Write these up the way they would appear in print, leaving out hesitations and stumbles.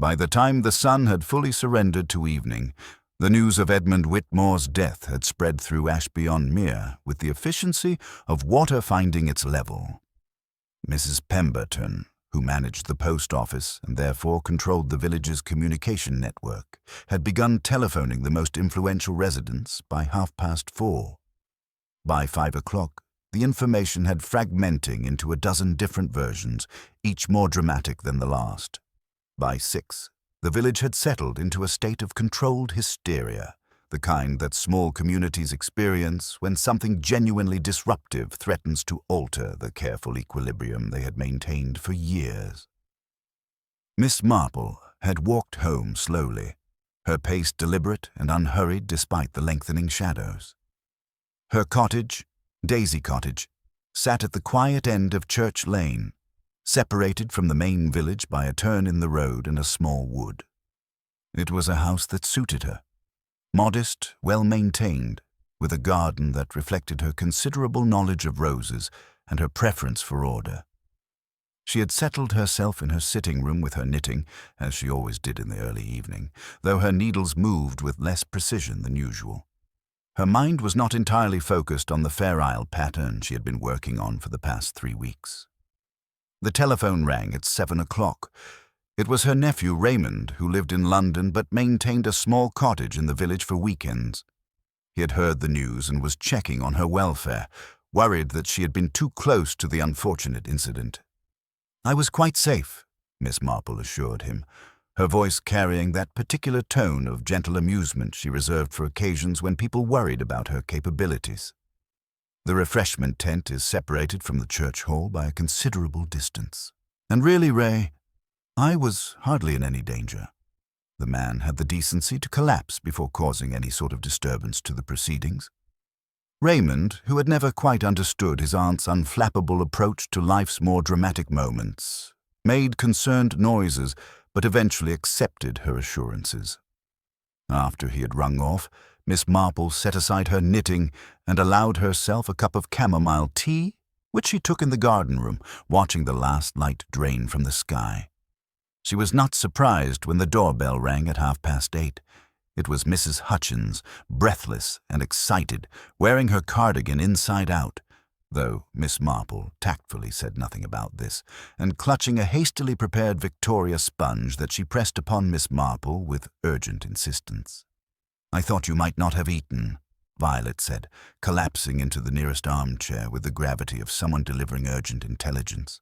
By the time the sun had fully surrendered to evening, the news of Edmund Whitmore's death had spread through Ashby-on-Mere with the efficiency of water finding its level. Mrs. Pemberton, who managed the post office and therefore controlled the village's communication network, had begun telephoning the most influential residents by 4:30. By 5 o'clock, the information had fragmenting into a dozen different versions, each more dramatic than the last. By 6, the village had settled into a state of controlled hysteria, the kind that small communities experience when something genuinely disruptive threatens to alter the careful equilibrium they had maintained for years. Miss Marple had walked home slowly, her pace deliberate and unhurried despite the lengthening shadows. Her cottage, Daisy Cottage, sat at the quiet end of Church Lane, separated from the main village by a turn in the road and a small wood. It was a house that suited her. Modest, well-maintained, with a garden that reflected her considerable knowledge of roses and her preference for order. She had settled herself in her sitting room with her knitting, as she always did in the early evening, though her needles moved with less precision than usual. Her mind was not entirely focused on the Fair Isle pattern she had been working on for the past 3 weeks. The telephone rang at 7 o'clock. It was her nephew Raymond, who lived in London but maintained a small cottage in the village for weekends. He had heard the news and was checking on her welfare, worried that she had been too close to the unfortunate incident. "I was quite safe," Miss Marple assured him, her voice carrying that particular tone of gentle amusement she reserved for occasions when people worried about her capabilities. "The refreshment tent is separated from the church hall by a considerable distance. And really, Ray, I was hardly in any danger." The man had the decency to collapse before causing any sort of disturbance to the proceedings. Raymond, who had never quite understood his aunt's unflappable approach to life's more dramatic moments, made concerned noises but eventually accepted her assurances. After he had rung off, Miss Marple set aside her knitting and allowed herself a cup of chamomile tea, which she took in the garden room, watching the last light drain from the sky. She was not surprised when the doorbell rang at 8:30. It was Mrs. Hutchins, breathless and excited, wearing her cardigan inside out, though Miss Marple tactfully said nothing about this, and clutching a hastily prepared Victoria sponge that she pressed upon Miss Marple with urgent insistence. "I thought you might not have eaten," Violet said, collapsing into the nearest armchair with the gravity of someone delivering urgent intelligence.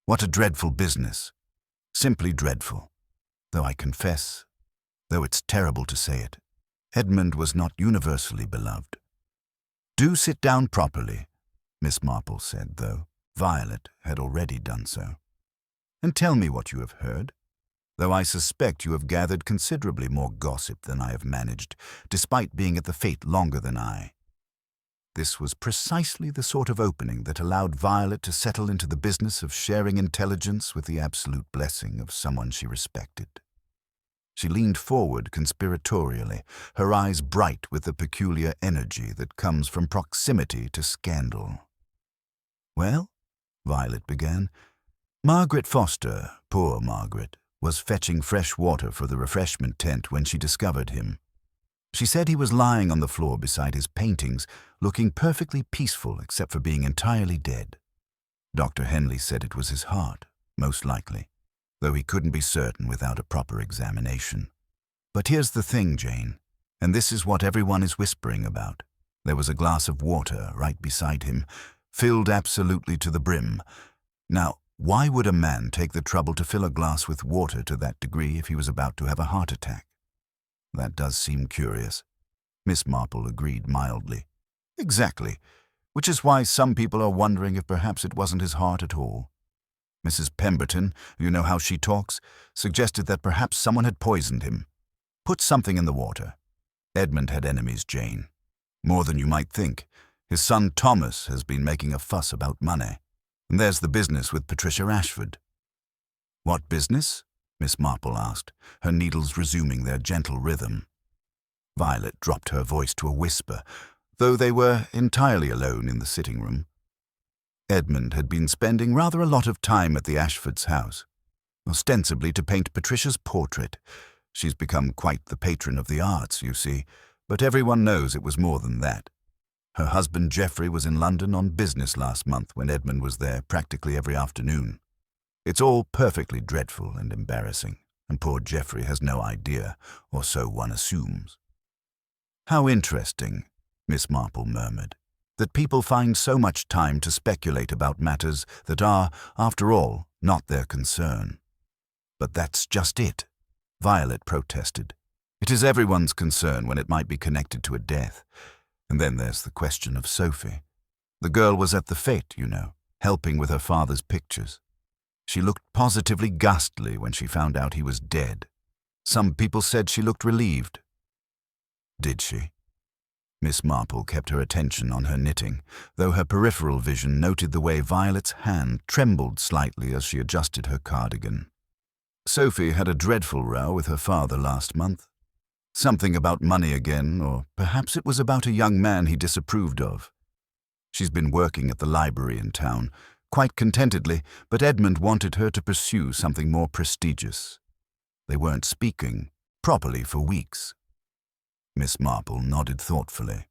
"What a dreadful business. Simply dreadful. Though I confess, though it's terrible to say it, Edmund was not universally beloved." "Do sit down properly," Miss Marple said, though Violet had already done so. "And tell me what you have heard, though I suspect you have gathered considerably more gossip than I have managed, despite being at the fete longer than I." This was precisely the sort of opening that allowed Violet to settle into the business of sharing intelligence with the absolute blessing of someone she respected. She leaned forward conspiratorially, her eyes bright with the peculiar energy that comes from proximity to scandal. "Well," Violet began, "Margaret Foster, poor Margaret, was fetching fresh water for the refreshment tent when she discovered him. She said he was lying on the floor beside his paintings, looking perfectly peaceful except for being entirely dead. Dr. Henley said it was his heart, most likely, though he couldn't be certain without a proper examination. But here's the thing, Jane, and this is what everyone is whispering about. There was a glass of water right beside him, filled absolutely to the brim. Now, why would a man take the trouble to fill a glass with water to that degree if he was about to have a heart attack?" "That does seem curious," Miss Marple agreed mildly. "Exactly, which is why some people are wondering if perhaps it wasn't his heart at all. Mrs. Pemberton, you know how she talks, suggested that perhaps someone had poisoned him. Put something in the water. Edmund had enemies, Jane. More than you might think. His son Thomas has been making a fuss about money. And there's the business with Patricia Ashford." "What business?" Miss Marple asked, her needles resuming their gentle rhythm. Violet dropped her voice to a whisper, though they were entirely alone in the sitting room. Edmund had been spending rather a lot of time at the Ashfords' house. ostensibly to paint Patricia's portrait. She's become quite the patron of the arts, you see, but everyone knows it was more than that. Her husband Geoffrey was in London on business last month when Edmund was there practically every afternoon. It's all perfectly dreadful and embarrassing, and poor Geoffrey has no idea, or so one assumes. How interesting, Miss Marple murmured, that people find so much time to speculate about matters that are, after all, not their concern. But that's just it, Violet protested. It is everyone's concern when it might be connected to a death. And then there's the question of Sophie. The girl was at the fete, you know, helping with her father's pictures. She looked positively ghastly when she found out he was dead. Some people said she looked relieved. Did she? Miss Marple kept her attention on her knitting, though her peripheral vision noted the way Violet's hand trembled slightly as she adjusted her cardigan. Sophie had a dreadful row with her father last month. Something about money again, or perhaps it was about a young man he disapproved of. She's been working at the library in town, quite contentedly, but Edmund wanted her to pursue something more prestigious. They weren't speaking properly for weeks. Miss Marple nodded thoughtfully.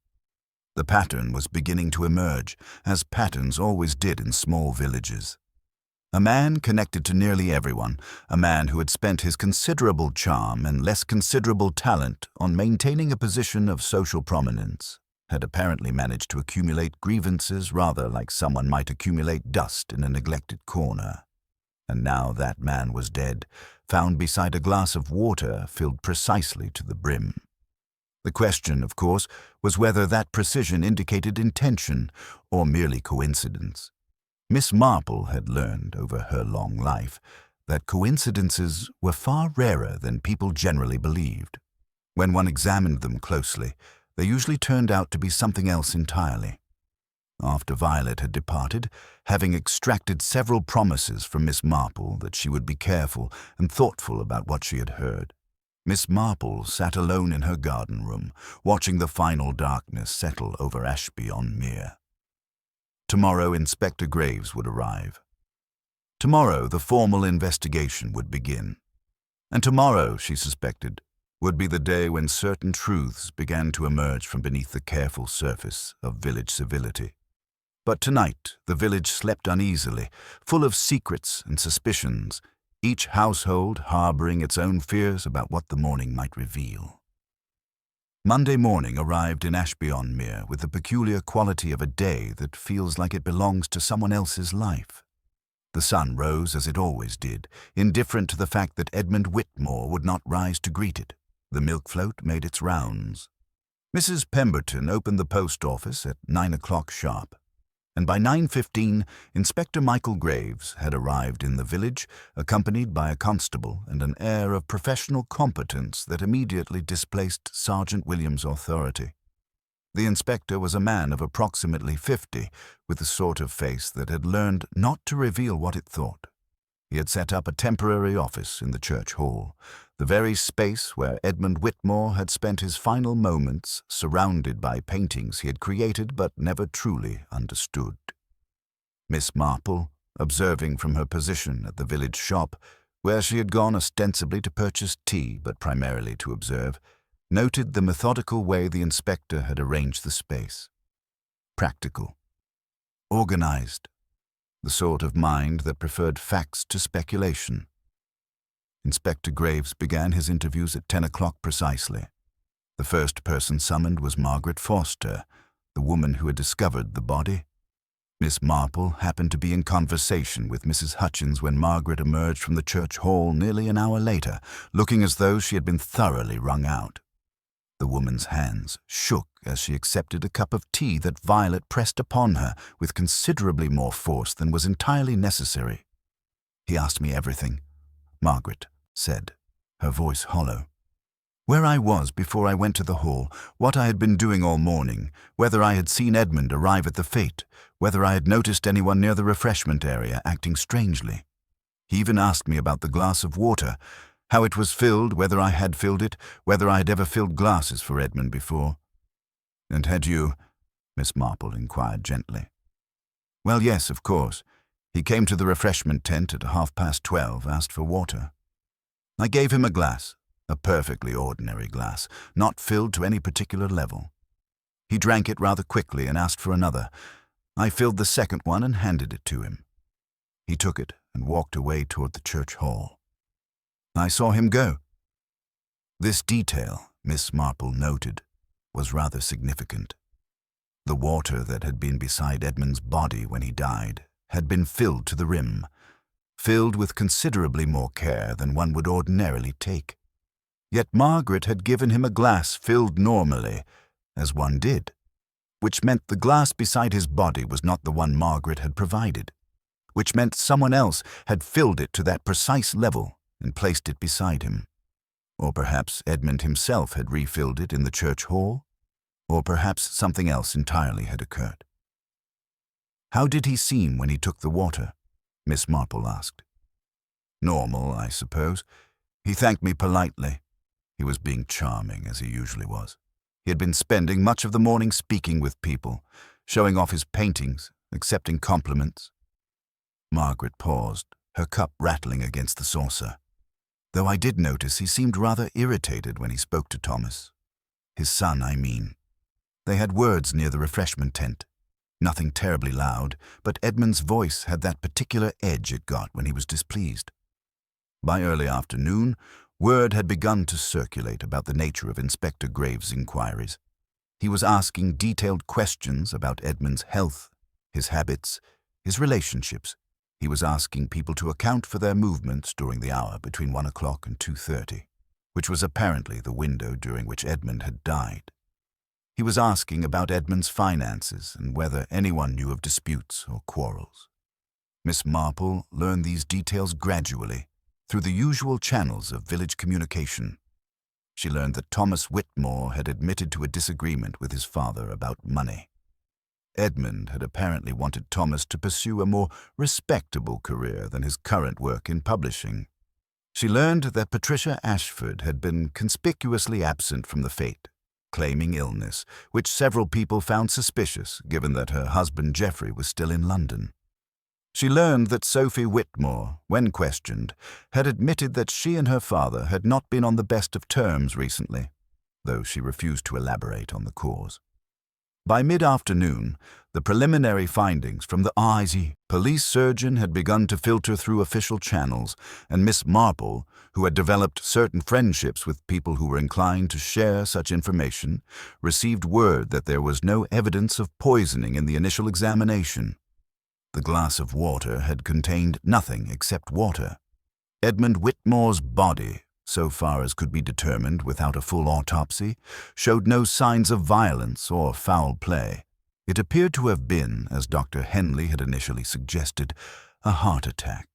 The pattern was beginning to emerge, as patterns always did in small villages. A man connected to nearly everyone, a man who had spent his considerable charm and less considerable talent on maintaining a position of social prominence, had apparently managed to accumulate grievances rather like someone might accumulate dust in a neglected corner. And now that man was dead, found beside a glass of water filled precisely to the brim. The question, of course, was whether that precision indicated intention or merely coincidence. Miss Marple had learned over her long life that coincidences were far rarer than people generally believed. When one examined them closely, they usually turned out to be something else entirely. After Violet had departed, having extracted several promises from Miss Marple that she would be careful and thoughtful about what she had heard, Miss Marple sat alone in her garden room, watching the final darkness settle over Ashby-on-Mere. Tomorrow Inspector Graves would arrive. Tomorrow the formal investigation would begin. And tomorrow, she suspected, would be the day when certain truths began to emerge from beneath the careful surface of village civility. But tonight the village slept uneasily, full of secrets and suspicions, each household harboring its own fears about what the morning might reveal. Monday morning arrived in Ashby-on-Mere with the peculiar quality of a day that feels like it belongs to someone else's life. The sun rose as it always did, indifferent to the fact that Edmund Whitmore would not rise to greet it. The milk float made its rounds. Mrs. Pemberton opened the post office at 9 o'clock sharp, and by 9:15 Inspector Michael Graves had arrived in the village, accompanied by a constable and an air of professional competence that immediately displaced Sergeant William's authority. The inspector was a man of approximately 50, with the sort of face that had learned not to reveal what it thought. He had set up a temporary office in the church hall, the very space where Edmund Whitmore had spent his final moments surrounded by paintings he had created but never truly understood. Miss Marple, observing from her position at the village shop, where she had gone ostensibly to purchase tea but primarily to observe, noted the methodical way the inspector had arranged the space. Practical. Organized. The sort of mind that preferred facts to speculation. Inspector Graves began his interviews at 10 o'clock precisely. The first person summoned was Margaret Forster, the woman who had discovered the body. Miss Marple happened to be in conversation with Mrs. Hutchins when Margaret emerged from the church hall nearly an hour later, looking as though she had been thoroughly wrung out. The woman's hands shook as she accepted a cup of tea that Violet pressed upon her with considerably more force than was entirely necessary. "He asked me everything," Margaret said, her voice hollow. "Where I was before I went to the hall, what I had been doing all morning, whether I had seen Edmund arrive at the fete, whether I had noticed anyone near the refreshment area acting strangely. He even asked me about the glass of water, how it was filled, whether I had filled it, whether I had ever filled glasses for Edmund before." "And had you?" Miss Marple inquired gently. "Well, yes, of course. He came to the refreshment tent at 12:30, asked for water. I gave him a glass, a perfectly ordinary glass, not filled to any particular level. He drank it rather quickly and asked for another. I filled the second one and handed it to him. He took it and walked away toward the church hall. I saw him go. This detail, Miss Marple noted, was rather significant. The water that had been beside Edmund's body when he died had been filled to the rim, filled with considerably more care than one would ordinarily take. Yet Margaret had given him a glass filled normally, as one did, which meant the glass beside his body was not the one Margaret had provided, which meant someone else had filled it to that precise level and placed it beside him. Or perhaps Edmund himself had refilled it in the church hall, or perhaps something else entirely had occurred. "How did he seem when he took the water?" Miss Marple asked. "Normal, I suppose. He thanked me politely. He was being charming, as he usually was. He had been spending much of the morning speaking with people, showing off his paintings, accepting compliments." Margaret paused, her cup rattling against the saucer. "Though I did notice he seemed rather irritated when he spoke to Thomas. His son, I mean. They had words near the refreshment tent. Nothing terribly loud, but Edmund's voice had that particular edge it got when he was displeased. By early afternoon, word had begun to circulate about the nature of Inspector Graves' inquiries. He was asking detailed questions about Edmund's health, his habits, his relationships. He was asking people to account for their movements during the hour between 1 o'clock and 2:30, which was apparently the window during which Edmund had died. He was asking about Edmund's finances and whether anyone knew of disputes or quarrels. Miss Marple learned these details gradually, through the usual channels of village communication. She learned that Thomas Whitmore had admitted to a disagreement with his father about money. Edmund had apparently wanted Thomas to pursue a more respectable career than his current work in publishing. She learned that Patricia Ashford had been conspicuously absent from the fete, claiming illness, which several people found suspicious given that her husband Geoffrey was still in London. She learned that Sophie Whitmore, when questioned, had admitted that she and her father had not been on the best of terms recently, though she refused to elaborate on the cause. By mid-afternoon, the preliminary findings from the RIZ police surgeon had begun to filter through official channels, and Miss Marple, who had developed certain friendships with people who were inclined to share such information, received word that there was no evidence of poisoning in the initial examination. The glass of water had contained nothing except water. Edmund Whitmore's body, so far as could be determined without a full autopsy, showed no signs of violence or foul play. It appeared to have been, as Dr. Henley had initially suggested, a heart attack.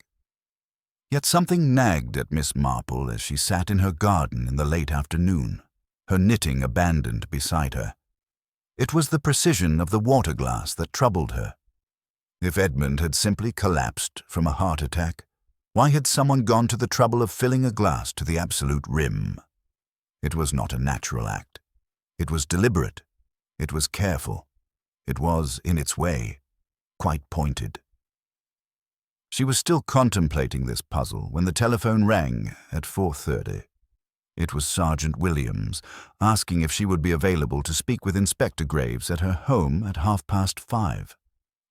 Yet something nagged at Miss Marple as she sat in her garden in the late afternoon, her knitting abandoned beside her. It was the precision of the water glass that troubled her. If Edmund had simply collapsed from a heart attack, why had someone gone to the trouble of filling a glass to the absolute rim? It was not a natural act. It was deliberate. It was careful. It was, in its way, quite pointed. She was still contemplating this puzzle when the telephone rang at 4:30. It was Sergeant Williams, asking if she would be available to speak with Inspector Graves at her home at 5:30.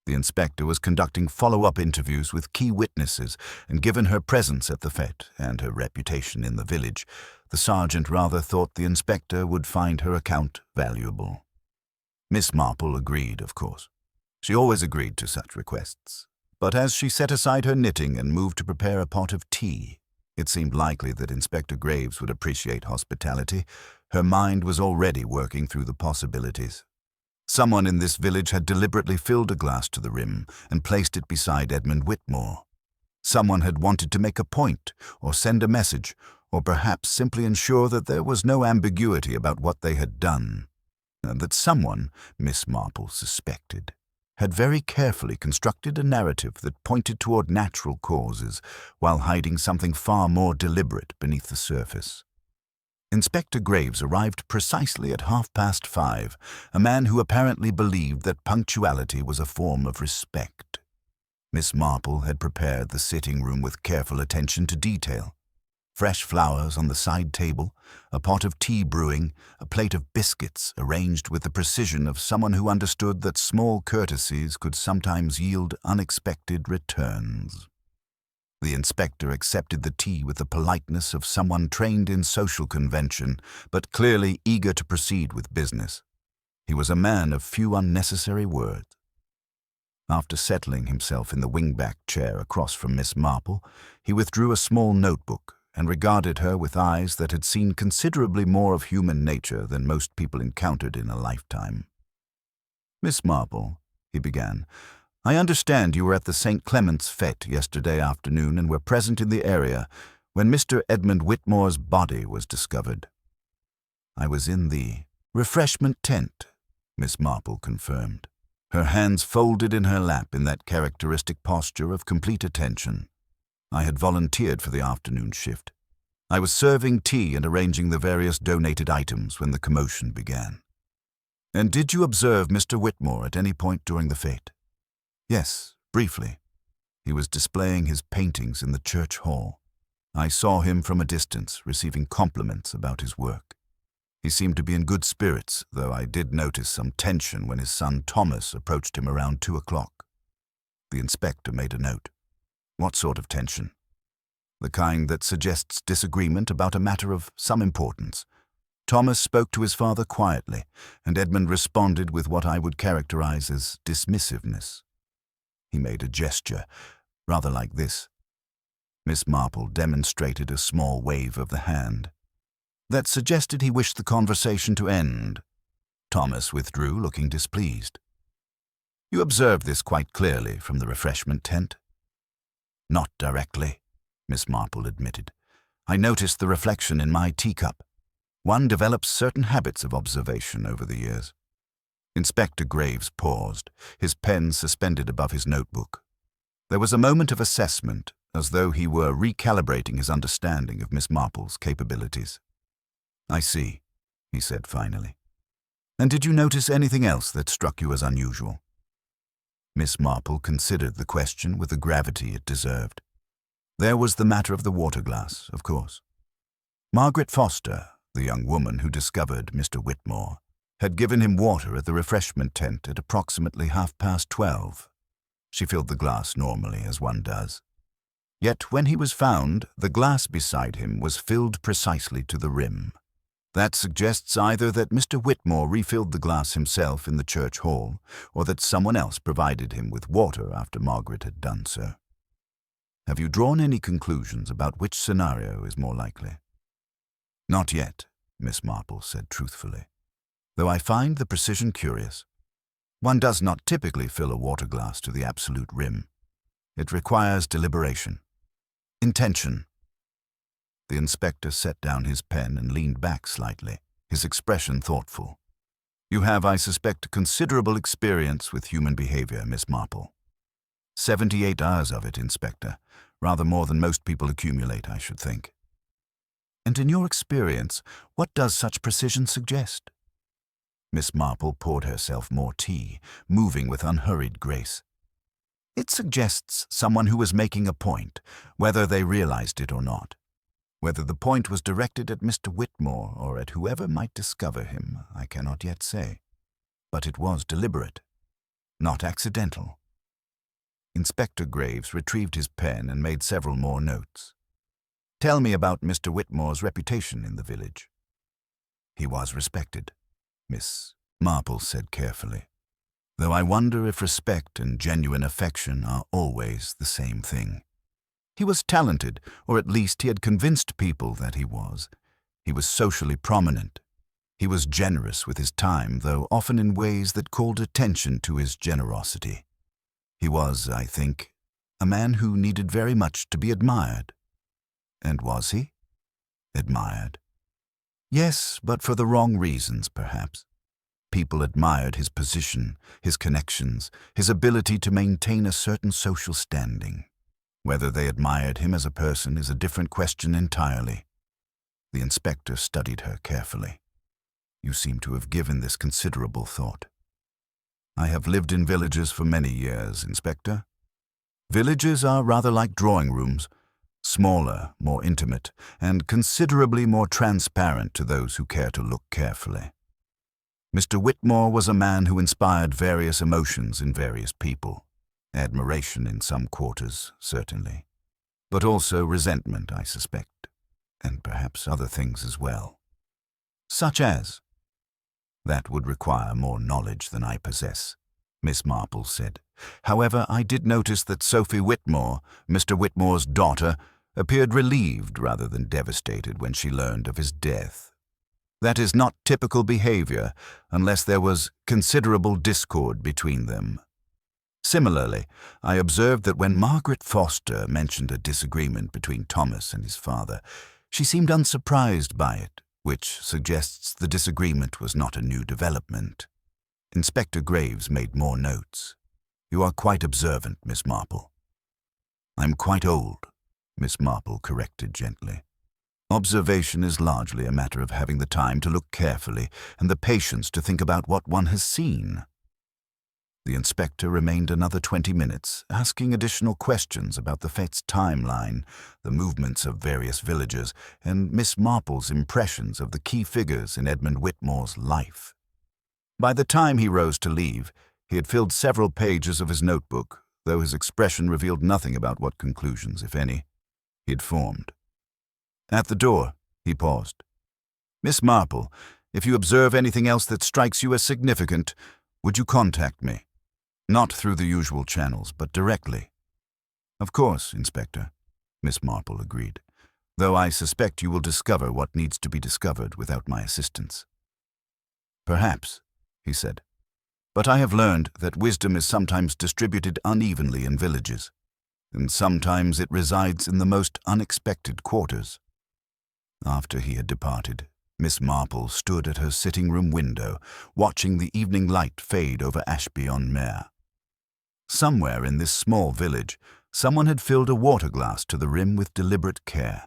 The inspector was conducting follow-up interviews with key witnesses, and given her presence at the fete and her reputation in the village, the sergeant rather thought the inspector would find her account valuable. Miss Marple agreed, of course. She always agreed to such requests. But as she set aside her knitting and moved to prepare a pot of tea, it seemed likely that Inspector Graves would appreciate hospitality. Her mind was already working through the possibilities. Someone in this village had deliberately filled a glass to the rim and placed it beside Edmund Whitmore. Someone had wanted to make a point or send a message, or perhaps simply ensure that there was no ambiguity about what they had done, and that someone, Miss Marple suspected, had very carefully constructed a narrative that pointed toward natural causes while hiding something far more deliberate beneath the surface. Inspector Graves arrived precisely at 5:30, a man who apparently believed that punctuality was a form of respect. Miss Marple had prepared the sitting room with careful attention to detail. Fresh flowers on the side table, a pot of tea brewing, a plate of biscuits arranged with the precision of someone who understood that small courtesies could sometimes yield unexpected returns. The inspector accepted the tea with the politeness of someone trained in social convention, but clearly eager to proceed with business. He was a man of few unnecessary words. After settling himself in the wing-back chair across from Miss Marple, he withdrew a small notebook and regarded her with eyes that had seen considerably more of human nature than most people encountered in a lifetime. "Miss Marple," he began, "I understand you were at the St. Clement's fête yesterday afternoon and were present in the area when Mr. Edmund Whitmore's body was discovered." "I was in the refreshment tent," Miss Marple confirmed, her hands folded in her lap in that characteristic posture of complete attention. "I had volunteered for the afternoon shift. I was serving tea and arranging the various donated items when the commotion began." "And did you observe Mr. Whitmore at any point during the fete?" "Yes, briefly. He was displaying his paintings in the church hall. I saw him from a distance, receiving compliments about his work. He seemed to be in good spirits, though I did notice some tension when his son Thomas approached him around 2 o'clock. The inspector made a note. "What sort of tension?" "The kind that suggests disagreement about a matter of some importance. Thomas spoke to his father quietly, and Edmund responded with what I would characterize as dismissiveness." He made a gesture, rather like this. Miss Marple demonstrated a small wave of the hand. "That suggested he wished the conversation to end." Thomas withdrew, looking displeased. "You observed this quite clearly from the refreshment tent?" "Not directly," Miss Marple admitted. "I noticed the reflection in my teacup. One develops certain habits of observation over the years." Inspector Graves paused, his pen suspended above his notebook. There was a moment of assessment, as though he were recalibrating his understanding of Miss Marple's capabilities. "I see," he said finally. "And did you notice anything else that struck you as unusual?" Miss Marple considered the question with the gravity it deserved. There was the matter of the water glass, of course. Margaret Foster, the young woman who discovered Mr. Whitmore, had given him water at the refreshment tent at approximately 12:30. She filled the glass normally, as one does. Yet when he was found, the glass beside him was filled precisely to the rim. That suggests either that Mr. Whitmore refilled the glass himself in the church hall, or that someone else provided him with water after Margaret had done so. Have you drawn any conclusions about which scenario is more likely? Not yet, Miss Marple said truthfully, though I find the precision curious. One does not typically fill a water glass to the absolute rim. It requires deliberation, intention. The inspector set down his pen and leaned back slightly, his expression thoughtful. You have, I suspect, considerable experience with human behavior, Miss Marple. 78 hours of it, Inspector. Rather more than most people accumulate, I should think. And in your experience, what does such precision suggest? Miss Marple poured herself more tea, moving with unhurried grace. It suggests someone who was making a point, whether they realized it or not. Whether the point was directed at Mr. Whitmore or at whoever might discover him, I cannot yet say. But it was deliberate, not accidental. Inspector Graves retrieved his pen and made several more notes. Tell me about Mr. Whitmore's reputation in the village. He was respected, Miss Marple said carefully, though I wonder if respect and genuine affection are always the same thing. He was talented, or at least he had convinced people that he was. He was socially prominent. He was generous with his time, though often in ways that called attention to his generosity. He was, I think, a man who needed very much to be admired. And was he? Admired. Yes, but for the wrong reasons, perhaps. People admired his position, his connections, his ability to maintain a certain social standing. Whether they admired him as a person is a different question entirely. The inspector studied her carefully. You seem to have given this considerable thought. I have lived in villages for many years, Inspector. Villages are rather like drawing rooms, smaller, more intimate, and considerably more transparent to those who care to look carefully. Mr. Whitmore was a man who inspired various emotions in various people. Admiration in some quarters, certainly, but also resentment, I suspect, and perhaps other things as well. Such as? That would require more knowledge than I possess, Miss Marple said. However, I did notice that Sophie Whitmore, Mr. Whitmore's daughter, appeared relieved rather than devastated when she learned of his death. That is not typical behavior unless there was considerable discord between them. Similarly, I observed that when Margaret Foster mentioned a disagreement between Thomas and his father, she seemed unsurprised by it, which suggests the disagreement was not a new development. Inspector Graves made more notes. You are quite observant, Miss Marple. I'm quite old, Miss Marple corrected gently. Observation is largely a matter of having the time to look carefully and the patience to think about what one has seen. The inspector remained another 20 minutes, asking additional questions about the fete's timeline, the movements of various villagers, and Miss Marple's impressions of the key figures in Edmund Whitmore's life. By the time he rose to leave, he had filled several pages of his notebook, though his expression revealed nothing about what conclusions, if any, he had formed. At the door, he paused. Miss Marple, if you observe anything else that strikes you as significant, would you contact me? Not through the usual channels, but directly. Of course, Inspector, Miss Marple agreed, though I suspect you will discover what needs to be discovered without my assistance. Perhaps, he said, but I have learned that wisdom is sometimes distributed unevenly in villages, and sometimes it resides in the most unexpected quarters. After he had departed, Miss Marple stood at her sitting-room window, watching the evening light fade over Ashby-on-Mere. Somewhere in this small village, someone had filled a water glass to the rim with deliberate care,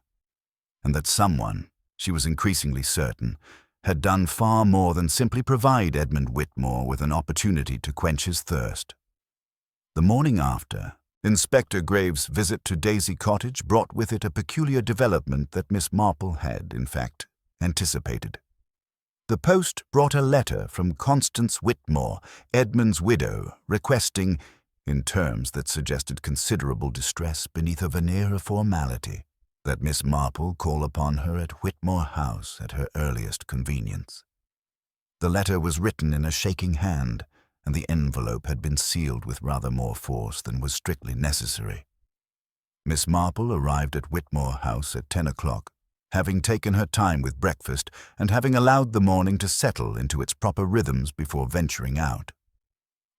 and that someone, she was increasingly certain, had done far more than simply provide Edmund Whitmore with an opportunity to quench his thirst. The morning after, Inspector Graves' visit to Daisy Cottage brought with it a peculiar development that Miss Marple had, in fact, anticipated. The post brought a letter from Constance Whitmore, Edmund's widow, requesting, in terms that suggested considerable distress beneath a veneer of formality, that Miss Marple call upon her at Whitmore House at her earliest convenience. The letter was written in a shaking hand, and the envelope had been sealed with rather more force than was strictly necessary. Miss Marple arrived at Whitmore House at 10 o'clock, having taken her time with breakfast and having allowed the morning to settle into its proper rhythms before venturing out.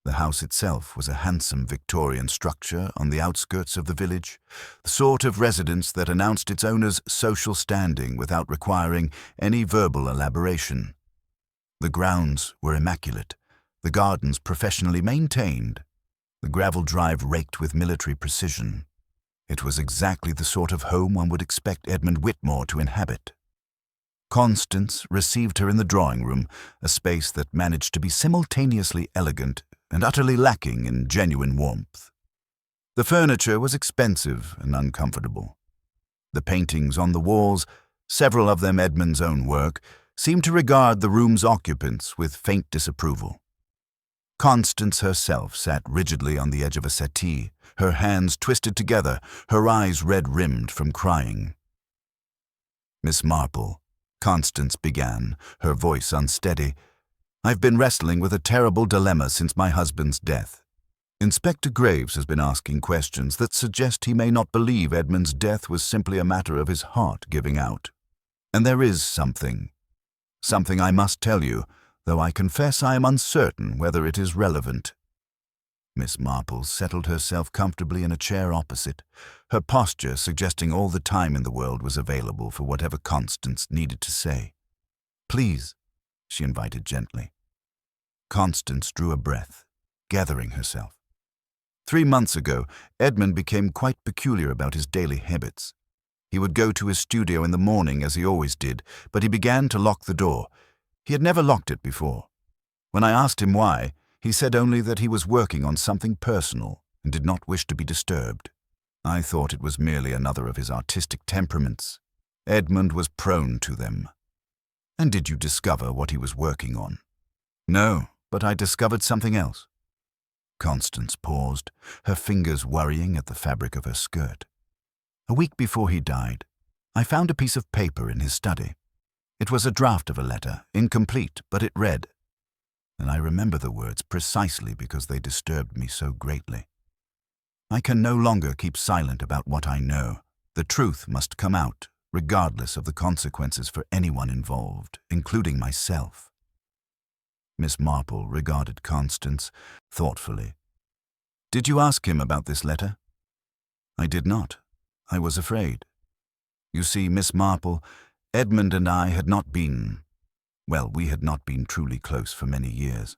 The house itself was a handsome Victorian structure on the outskirts of the village, the sort of residence that announced its owner's social standing without requiring any verbal elaboration. The grounds were immaculate, the gardens professionally maintained, the gravel drive raked with military precision. It was exactly the sort of home one would expect Edmund Whitmore to inhabit. Constance received her in the drawing-room, a space that managed to be simultaneously elegant and utterly lacking in genuine warmth. The furniture was expensive and uncomfortable. The paintings on the walls, several of them Edmund's own work, seemed to regard the room's occupants with faint disapproval. Constance herself sat rigidly on the edge of a settee, her hands twisted together, her eyes red-rimmed from crying. Miss Marple, Constance began, her voice unsteady, I've been wrestling with a terrible dilemma since my husband's death. Inspector Graves has been asking questions that suggest he may not believe Edmund's death was simply a matter of his heart giving out. And there is something I must tell you, though I confess I am uncertain whether it is relevant. Miss Marple settled herself comfortably in a chair opposite, her posture suggesting all the time in the world was available for whatever Constance needed to say. Please, she invited gently. Constance drew a breath, gathering herself. 3 months ago, Edmund became quite peculiar about his daily habits. He would go to his studio in the morning as he always did, but he began to lock the door. He had never locked it before. When I asked him why, he said only that he was working on something personal, and did not wish to be disturbed. I thought it was merely another of his artistic temperaments. Edmund was prone to them. And did you discover what he was working on? No, but I discovered something else. Constance paused, her fingers worrying at the fabric of her skirt. A week before he died, I found a piece of paper in his study. It was a draft of a letter, incomplete, but it read, and I remember the words precisely because they disturbed me so greatly. I can no longer keep silent about what I know. The truth must come out, regardless of the consequences for anyone involved, including myself. Miss Marple regarded Constance thoughtfully. Did you ask him about this letter? I did not. I was afraid. You see, Miss Marple, Edmund and I had not been, we had not been truly close for many years.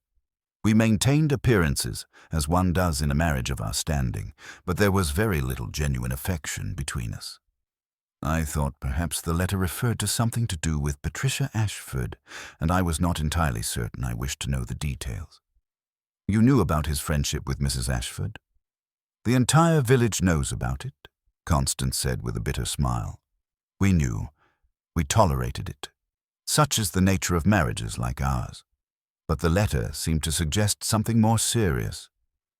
We maintained appearances, as one does in a marriage of our standing, but there was very little genuine affection between us. I thought perhaps the letter referred to something to do with Patricia Ashford, and I was not entirely certain I wished to know the details. You knew about his friendship with Mrs. Ashford? The entire village knows about it, Constance said with a bitter smile. We knew. We tolerated it. Such is the nature of marriages like ours. But the letter seemed to suggest something more serious,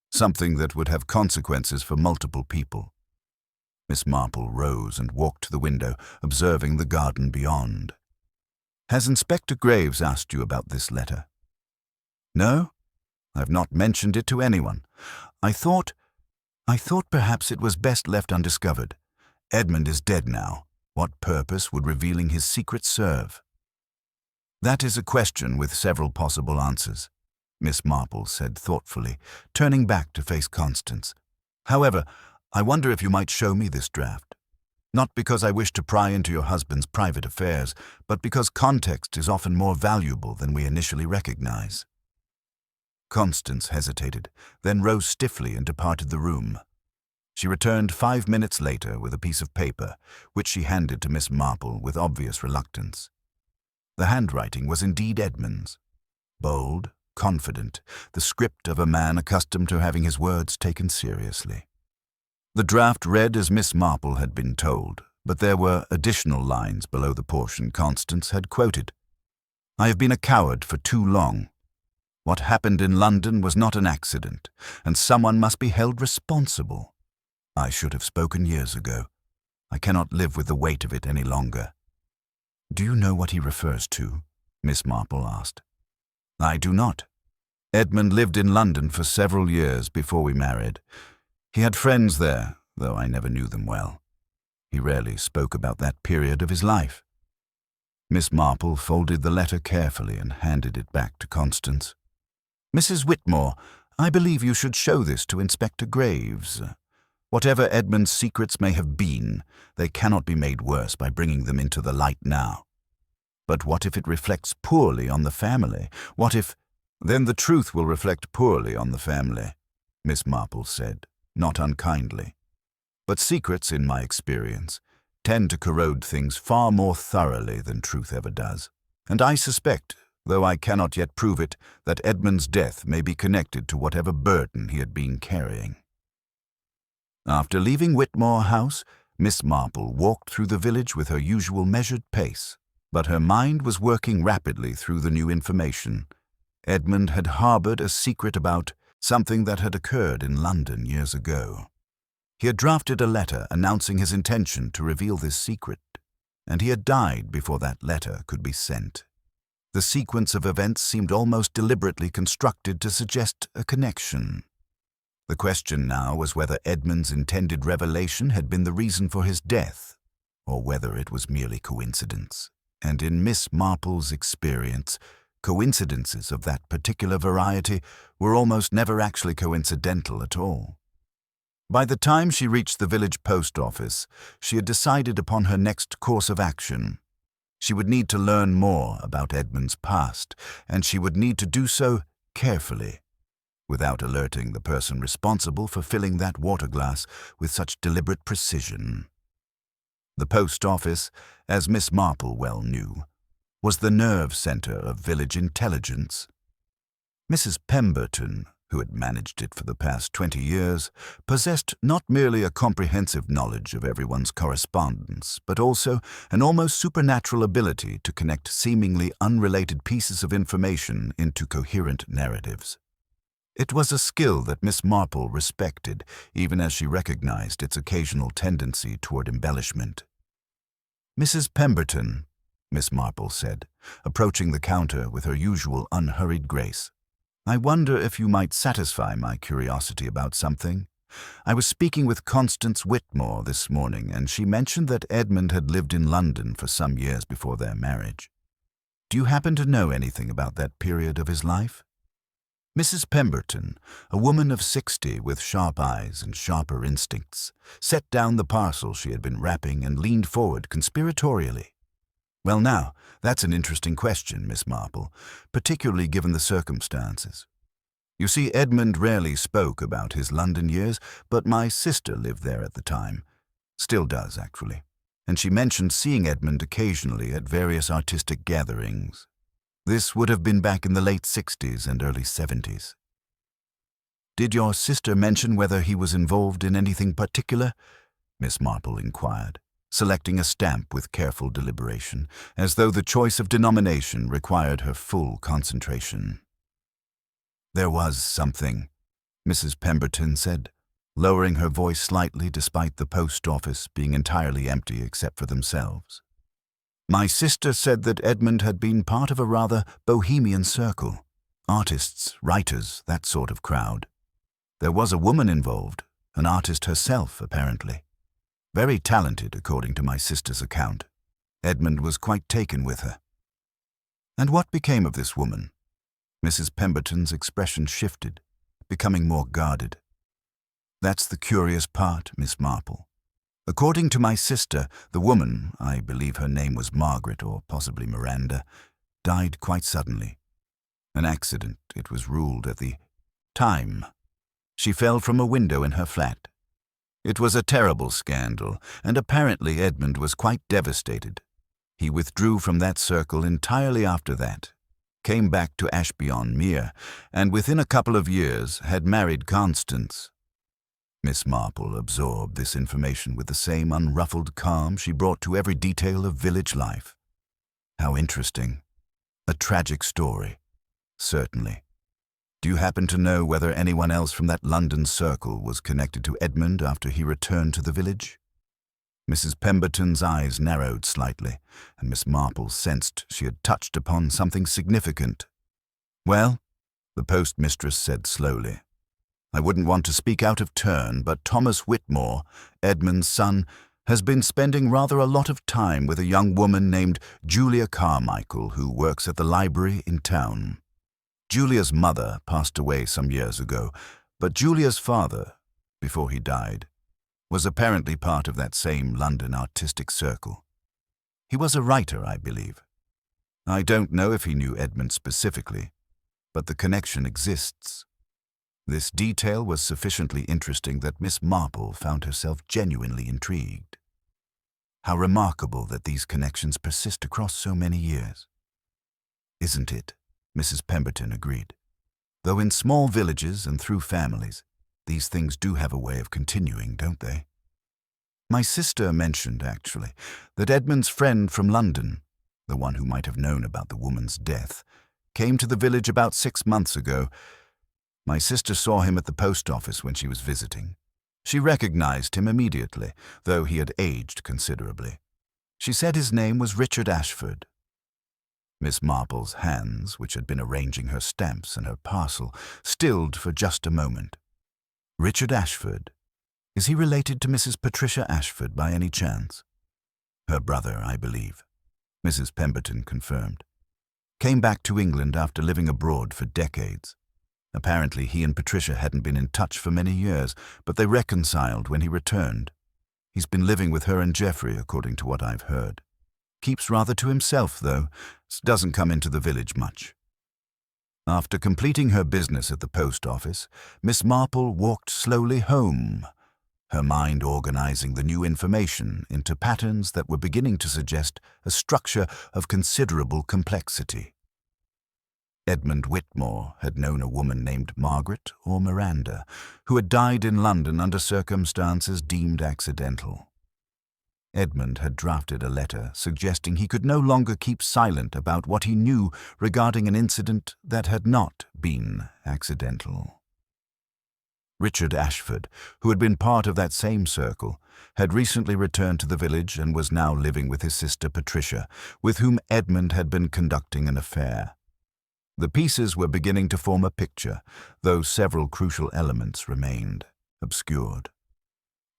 something that would have consequences for multiple people. Miss Marple rose and walked to the window, observing the garden beyond. Has Inspector Graves asked you about this letter? No, I've not mentioned it to anyone. I thought perhaps it was best left undiscovered. Edmund is dead now. What purpose would revealing his secret serve? That is a question with several possible answers, Miss Marple said thoughtfully, turning back to face Constance. However, I wonder if you might show me this draft. Not because I wish to pry into your husband's private affairs, but because context is often more valuable than we initially recognize. Constance hesitated, then rose stiffly and departed the room. She returned 5 minutes later with a piece of paper, which she handed to Miss Marple with obvious reluctance. The handwriting was indeed Edmund's. Bold, confident, the script of a man accustomed to having his words taken seriously. The draft read as Miss Marple had been told, but there were additional lines below the portion Constance had quoted. I have been a coward for too long. What happened in London was not an accident, and someone must be held responsible. I should have spoken years ago. I cannot live with the weight of it any longer. Do you know what he refers to? Miss Marple asked. I do not. Edmund lived in London for several years before we married. He had friends there, though I never knew them well. He rarely spoke about that period of his life. Miss Marple folded the letter carefully and handed it back to Constance. Mrs. Whitmore, I believe you should show this to Inspector Graves. Whatever Edmund's secrets may have been, they cannot be made worse by bringing them into the light now. But what if it reflects poorly on the family? What if— Then the truth will reflect poorly on the family, Miss Marple said, not unkindly. But secrets, in my experience, tend to corrode things far more thoroughly than truth ever does. And I suspect, though I cannot yet prove it, that Edmund's death may be connected to whatever burden he had been carrying. After leaving Whitmore House, Miss Marple walked through the village with her usual measured pace, but her mind was working rapidly through the new information. Edmund had harbored a secret about something that had occurred in London years ago. He had drafted a letter announcing his intention to reveal this secret, and he had died before that letter could be sent. The sequence of events seemed almost deliberately constructed to suggest a connection. The question now was whether Edmund's intended revelation had been the reason for his death, or whether it was merely coincidence. And in Miss Marple's experience, coincidences of that particular variety were almost never actually coincidental at all. By the time she reached the village post office, she had decided upon her next course of action. She would need to learn more about Edmund's past, and she would need to do so carefully, without alerting the person responsible for filling that water glass with such deliberate precision. The post office, as Miss Marple well knew, was the nerve center of village intelligence. Mrs. Pemberton, who had managed it for the past 20 years, possessed not merely a comprehensive knowledge of everyone's correspondence, but also an almost supernatural ability to connect seemingly unrelated pieces of information into coherent narratives. It was a skill that Miss Marple respected, even as she recognized its occasional tendency toward embellishment. "Mrs. Pemberton," Miss Marple said, approaching the counter with her usual unhurried grace, "I wonder if you might satisfy my curiosity about something. I was speaking with Constance Whitmore this morning, and she mentioned that Edmund had lived in London for some years before their marriage. Do you happen to know anything about that period of his life?" Mrs. Pemberton, a woman of 60 with sharp eyes and sharper instincts, set down the parcel she had been wrapping and leaned forward conspiratorially. "Well now, that's an interesting question, Miss Marple, particularly given the circumstances. You see, Edmund rarely spoke about his London years, but my sister lived there at the time. Still does, actually. And she mentioned seeing Edmund occasionally at various artistic gatherings. This would have been back in the late 60s and early 70s. "Did your sister mention whether he was involved in anything particular?" Miss Marple inquired, selecting a stamp with careful deliberation, as though the choice of denomination required her full concentration. "There was something," Mrs. Pemberton said, lowering her voice slightly despite the post office being entirely empty except for themselves. "My sister said that Edmund had been part of a rather bohemian circle. Artists, writers, that sort of crowd. There was a woman involved, an artist herself, apparently. Very talented, according to my sister's account. Edmund was quite taken with her." "And what became of this woman?" Mrs. Pemberton's expression shifted, becoming more guarded. "That's the curious part, Miss Marple. According to my sister, the woman, I believe her name was Margaret or possibly Miranda, died quite suddenly. An accident, it was ruled at the time. She fell from a window in her flat. It was a terrible scandal, and apparently Edmund was quite devastated. He withdrew from that circle entirely after that, came back to Ashby-on-Mere, and within a couple of years had married Constance." Miss Marple absorbed this information with the same unruffled calm she brought to every detail of village life. "How interesting. A tragic story. Certainly. Do you happen to know whether anyone else from that London circle was connected to Edmund after he returned to the village?" Mrs. Pemberton's eyes narrowed slightly, and Miss Marple sensed she had touched upon something significant. "Well," the postmistress said slowly, "I wouldn't want to speak out of turn, but Thomas Whitmore, Edmund's son, has been spending rather a lot of time with a young woman named Julia Carmichael, who works at the library in town. Julia's mother passed away some years ago, but Julia's father, before he died, was apparently part of that same London artistic circle. He was a writer, I believe. I don't know if he knew Edmund specifically, but the connection exists." This detail was sufficiently interesting that Miss Marple found herself genuinely intrigued. How remarkable that these connections persist across so many years. "Isn't it?" Mrs. Pemberton agreed. "Though in small villages and through families, these things do have a way of continuing, don't they? My sister mentioned, actually, that Edmund's friend from London, the one who might have known about the woman's death, came to the village about 6 months ago. My sister saw him at the post office when she was visiting. She recognized him immediately, though he had aged considerably. She said his name was Richard Ashford." Miss Marple's hands, which had been arranging her stamps and her parcel, stilled for just a moment. "Richard Ashford? Is he related to Mrs. Patricia Ashford by any chance?" "Her brother, I believe," Mrs. Pemberton confirmed. "Came back to England after living abroad for decades. Apparently he and Patricia hadn't been in touch for many years, but they reconciled when he returned. He's been living with her and Geoffrey, according to what I've heard. Keeps rather to himself, though, doesn't come into the village much." After completing her business at the post office, Miss Marple walked slowly home, her mind organizing the new information into patterns that were beginning to suggest a structure of considerable complexity. Edmund Whitmore had known a woman named Margaret or Miranda, who had died in London under circumstances deemed accidental. Edmund had drafted a letter suggesting he could no longer keep silent about what he knew regarding an incident that had not been accidental. Richard Ashford, who had been part of that same circle, had recently returned to the village and was now living with his sister Patricia, with whom Edmund had been conducting an affair. The pieces were beginning to form a picture, though several crucial elements remained obscured.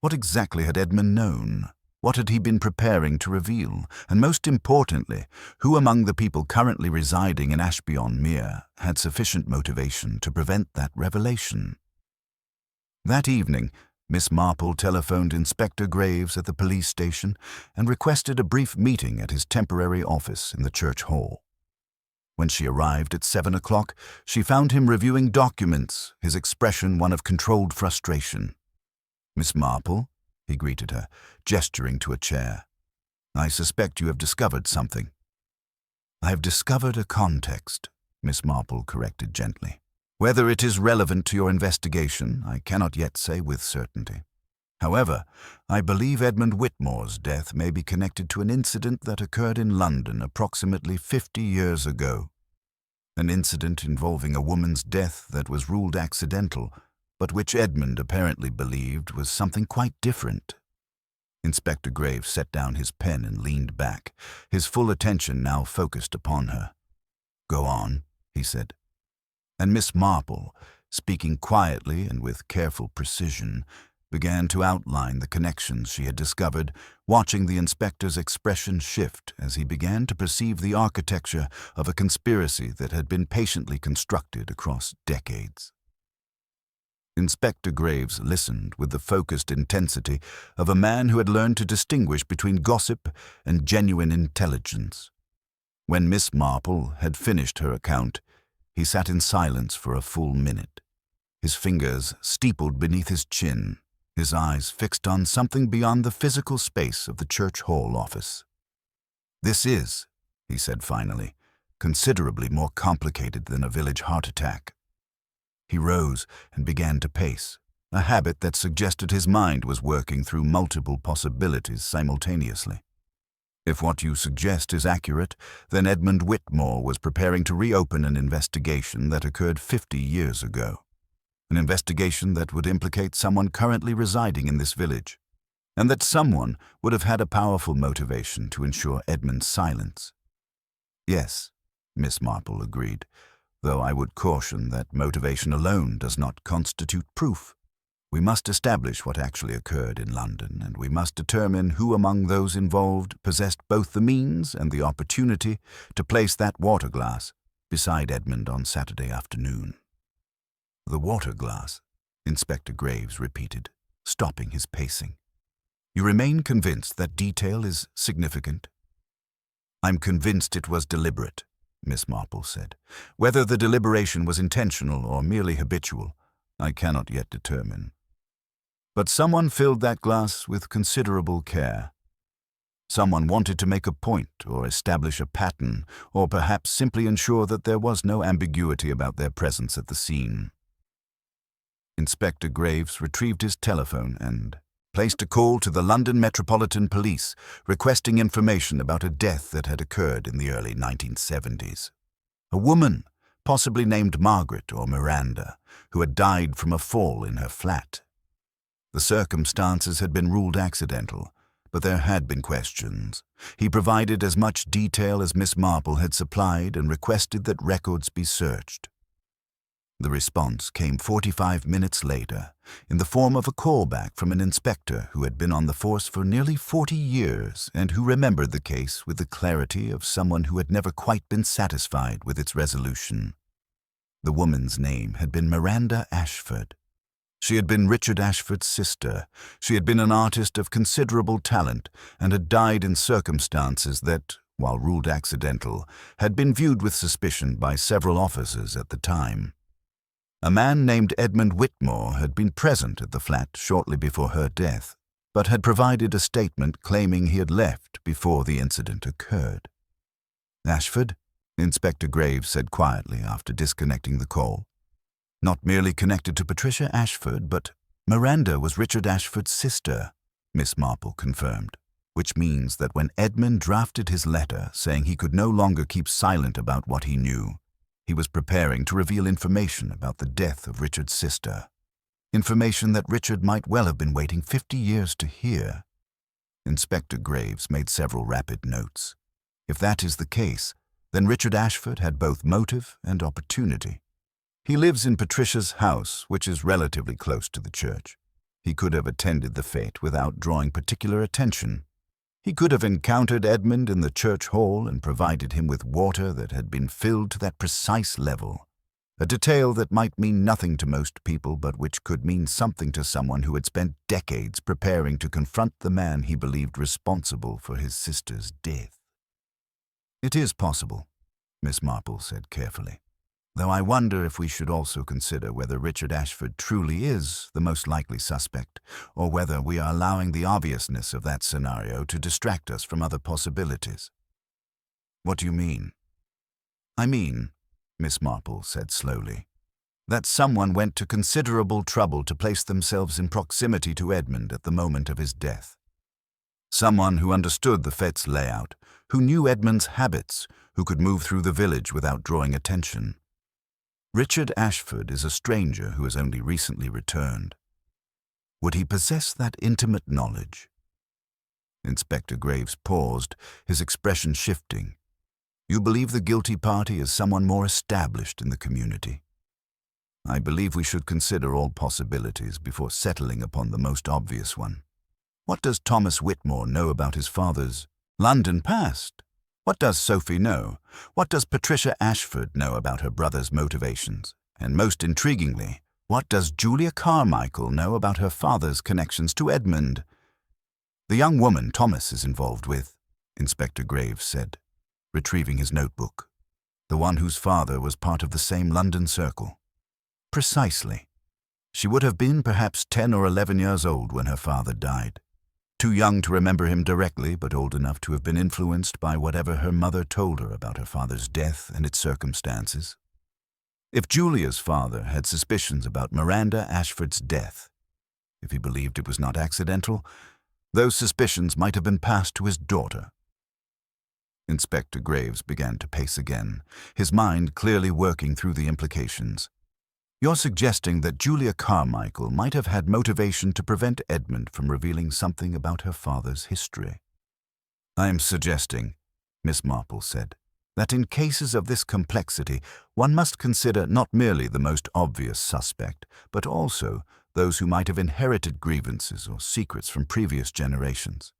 What exactly had Edmund known? What had he been preparing to reveal? And most importantly, who among the people currently residing in Ashby-on-Mere had sufficient motivation to prevent that revelation? That evening, Miss Marple telephoned Inspector Graves at the police station and requested a brief meeting at his temporary office in the church hall. When she arrived at 7 o'clock, she found him reviewing documents, his expression one of controlled frustration. "Miss Marple," he greeted her, gesturing to a chair. "I suspect you have discovered something." "I have discovered a context," Miss Marple corrected gently. "Whether it is relevant to your investigation, I cannot yet say with certainty. However, I believe Edmund Whitmore's death may be connected to an incident that occurred in London approximately 50 years ago. An incident involving a woman's death that was ruled accidental, but which Edmund apparently believed was something quite different." Inspector Graves set down his pen and leaned back, his full attention now focused upon her. "Go on," he said. And Miss Marple, speaking quietly and with careful precision, began to outline the connections she had discovered, watching the inspector's expression shift as he began to perceive the architecture of a conspiracy that had been patiently constructed across decades. Inspector Graves listened with the focused intensity of a man who had learned to distinguish between gossip and genuine intelligence. When Miss Marple had finished her account, he sat in silence for a full minute, his fingers steepled beneath his chin, his eyes fixed on something beyond the physical space of the church hall office. "This is," he said finally, "considerably more complicated than a village heart attack." He rose and began to pace, a habit that suggested his mind was working through multiple possibilities simultaneously. "If what you suggest is accurate, then Edmund Whitmore was preparing to reopen an investigation that occurred 50 years ago. An investigation that would implicate someone currently residing in this village, and that someone would have had a powerful motivation to ensure Edmund's silence." "Yes," Miss Marple agreed, "though I would caution that motivation alone does not constitute proof. We must establish what actually occurred in London, and we must determine who among those involved possessed both the means and the opportunity to place that water glass beside Edmund on Saturday afternoon." "The water glass," Inspector Graves repeated, stopping his pacing. "You remain convinced that detail is significant?" "I'm convinced it was deliberate," Miss Marple said. "Whether the deliberation was intentional or merely habitual, I cannot yet determine. But someone filled that glass with considerable care. Someone wanted to make a point or establish a pattern, or perhaps simply ensure that there was no ambiguity about their presence at the scene." Inspector Graves retrieved his telephone and placed a call to the London Metropolitan Police, requesting information about a death that had occurred in the early 1970s. A woman, possibly named Margaret or Miranda, who had died from a fall in her flat. The circumstances had been ruled accidental, but there had been questions. He provided as much detail as Miss Marple had supplied and requested that records be searched. The response came 45 minutes later, in the form of a callback from an inspector who had been on the force for nearly 40 years and who remembered the case with the clarity of someone who had never quite been satisfied with its resolution. The woman's name had been Miranda Ashford. She had been Richard Ashford's sister. She had been an artist of considerable talent and had died in circumstances that, while ruled accidental, had been viewed with suspicion by several officers at the time. A man named Edmund Whitmore had been present at the flat shortly before her death, but had provided a statement claiming he had left before the incident occurred. "Ashford?" Inspector Graves said quietly after disconnecting the call. Not merely connected to Patricia Ashford, but Miranda was Richard Ashford's sister, Miss Marple confirmed, which means that when Edmund drafted his letter saying he could no longer keep silent about what he knew, he was preparing to reveal information about the death of Richard's sister. Information that Richard might well have been waiting 50 years to hear. Inspector Graves made several rapid notes. If that is the case, then Richard Ashford had both motive and opportunity. He lives in Patricia's house, which is relatively close to the church. He could have attended the fete without drawing particular attention. He could have encountered Edmund in the church hall and provided him with water that had been filled to that precise level, a detail that might mean nothing to most people but which could mean something to someone who had spent decades preparing to confront the man he believed responsible for his sister's death. "It is possible," Miss Marple said carefully, "though I wonder if we should also consider whether Richard Ashford truly is the most likely suspect, or whether we are allowing the obviousness of that scenario to distract us from other possibilities." "What do you mean?" "I mean," Miss Marple said slowly, "that someone went to considerable trouble to place themselves in proximity to Edmund at the moment of his death. Someone who understood the fete's layout, who knew Edmund's habits, who could move through the village without drawing attention. Richard Ashford is a stranger who has only recently returned. Would he possess that intimate knowledge?" Inspector Graves paused, his expression shifting. "You believe the guilty party is someone more established in the community?" "I believe we should consider all possibilities before settling upon the most obvious one. What does Thomas Whitmore know about his father's London past? What does Sophie know? What does Patricia Ashford know about her brother's motivations? And most intriguingly, what does Julia Carmichael know about her father's connections to Edmund?" "The young woman Thomas is involved with," Inspector Graves said, retrieving his notebook. "The one whose father was part of the same London circle." "Precisely. She would have been perhaps 10 or 11 years old when her father died. Too young to remember him directly, but old enough to have been influenced by whatever her mother told her about her father's death and its circumstances. If Julia's father had suspicions about Miranda Ashford's death, if he believed it was not accidental, those suspicions might have been passed to his daughter." Inspector Graves began to pace again, his mind clearly working through the implications. "You're suggesting that Julia Carmichael might have had motivation to prevent Edmund from revealing something about her father's history." "I am suggesting," Miss Marple said, "that in cases of this complexity, one must consider not merely the most obvious suspect, but also those who might have inherited grievances or secrets from previous generations.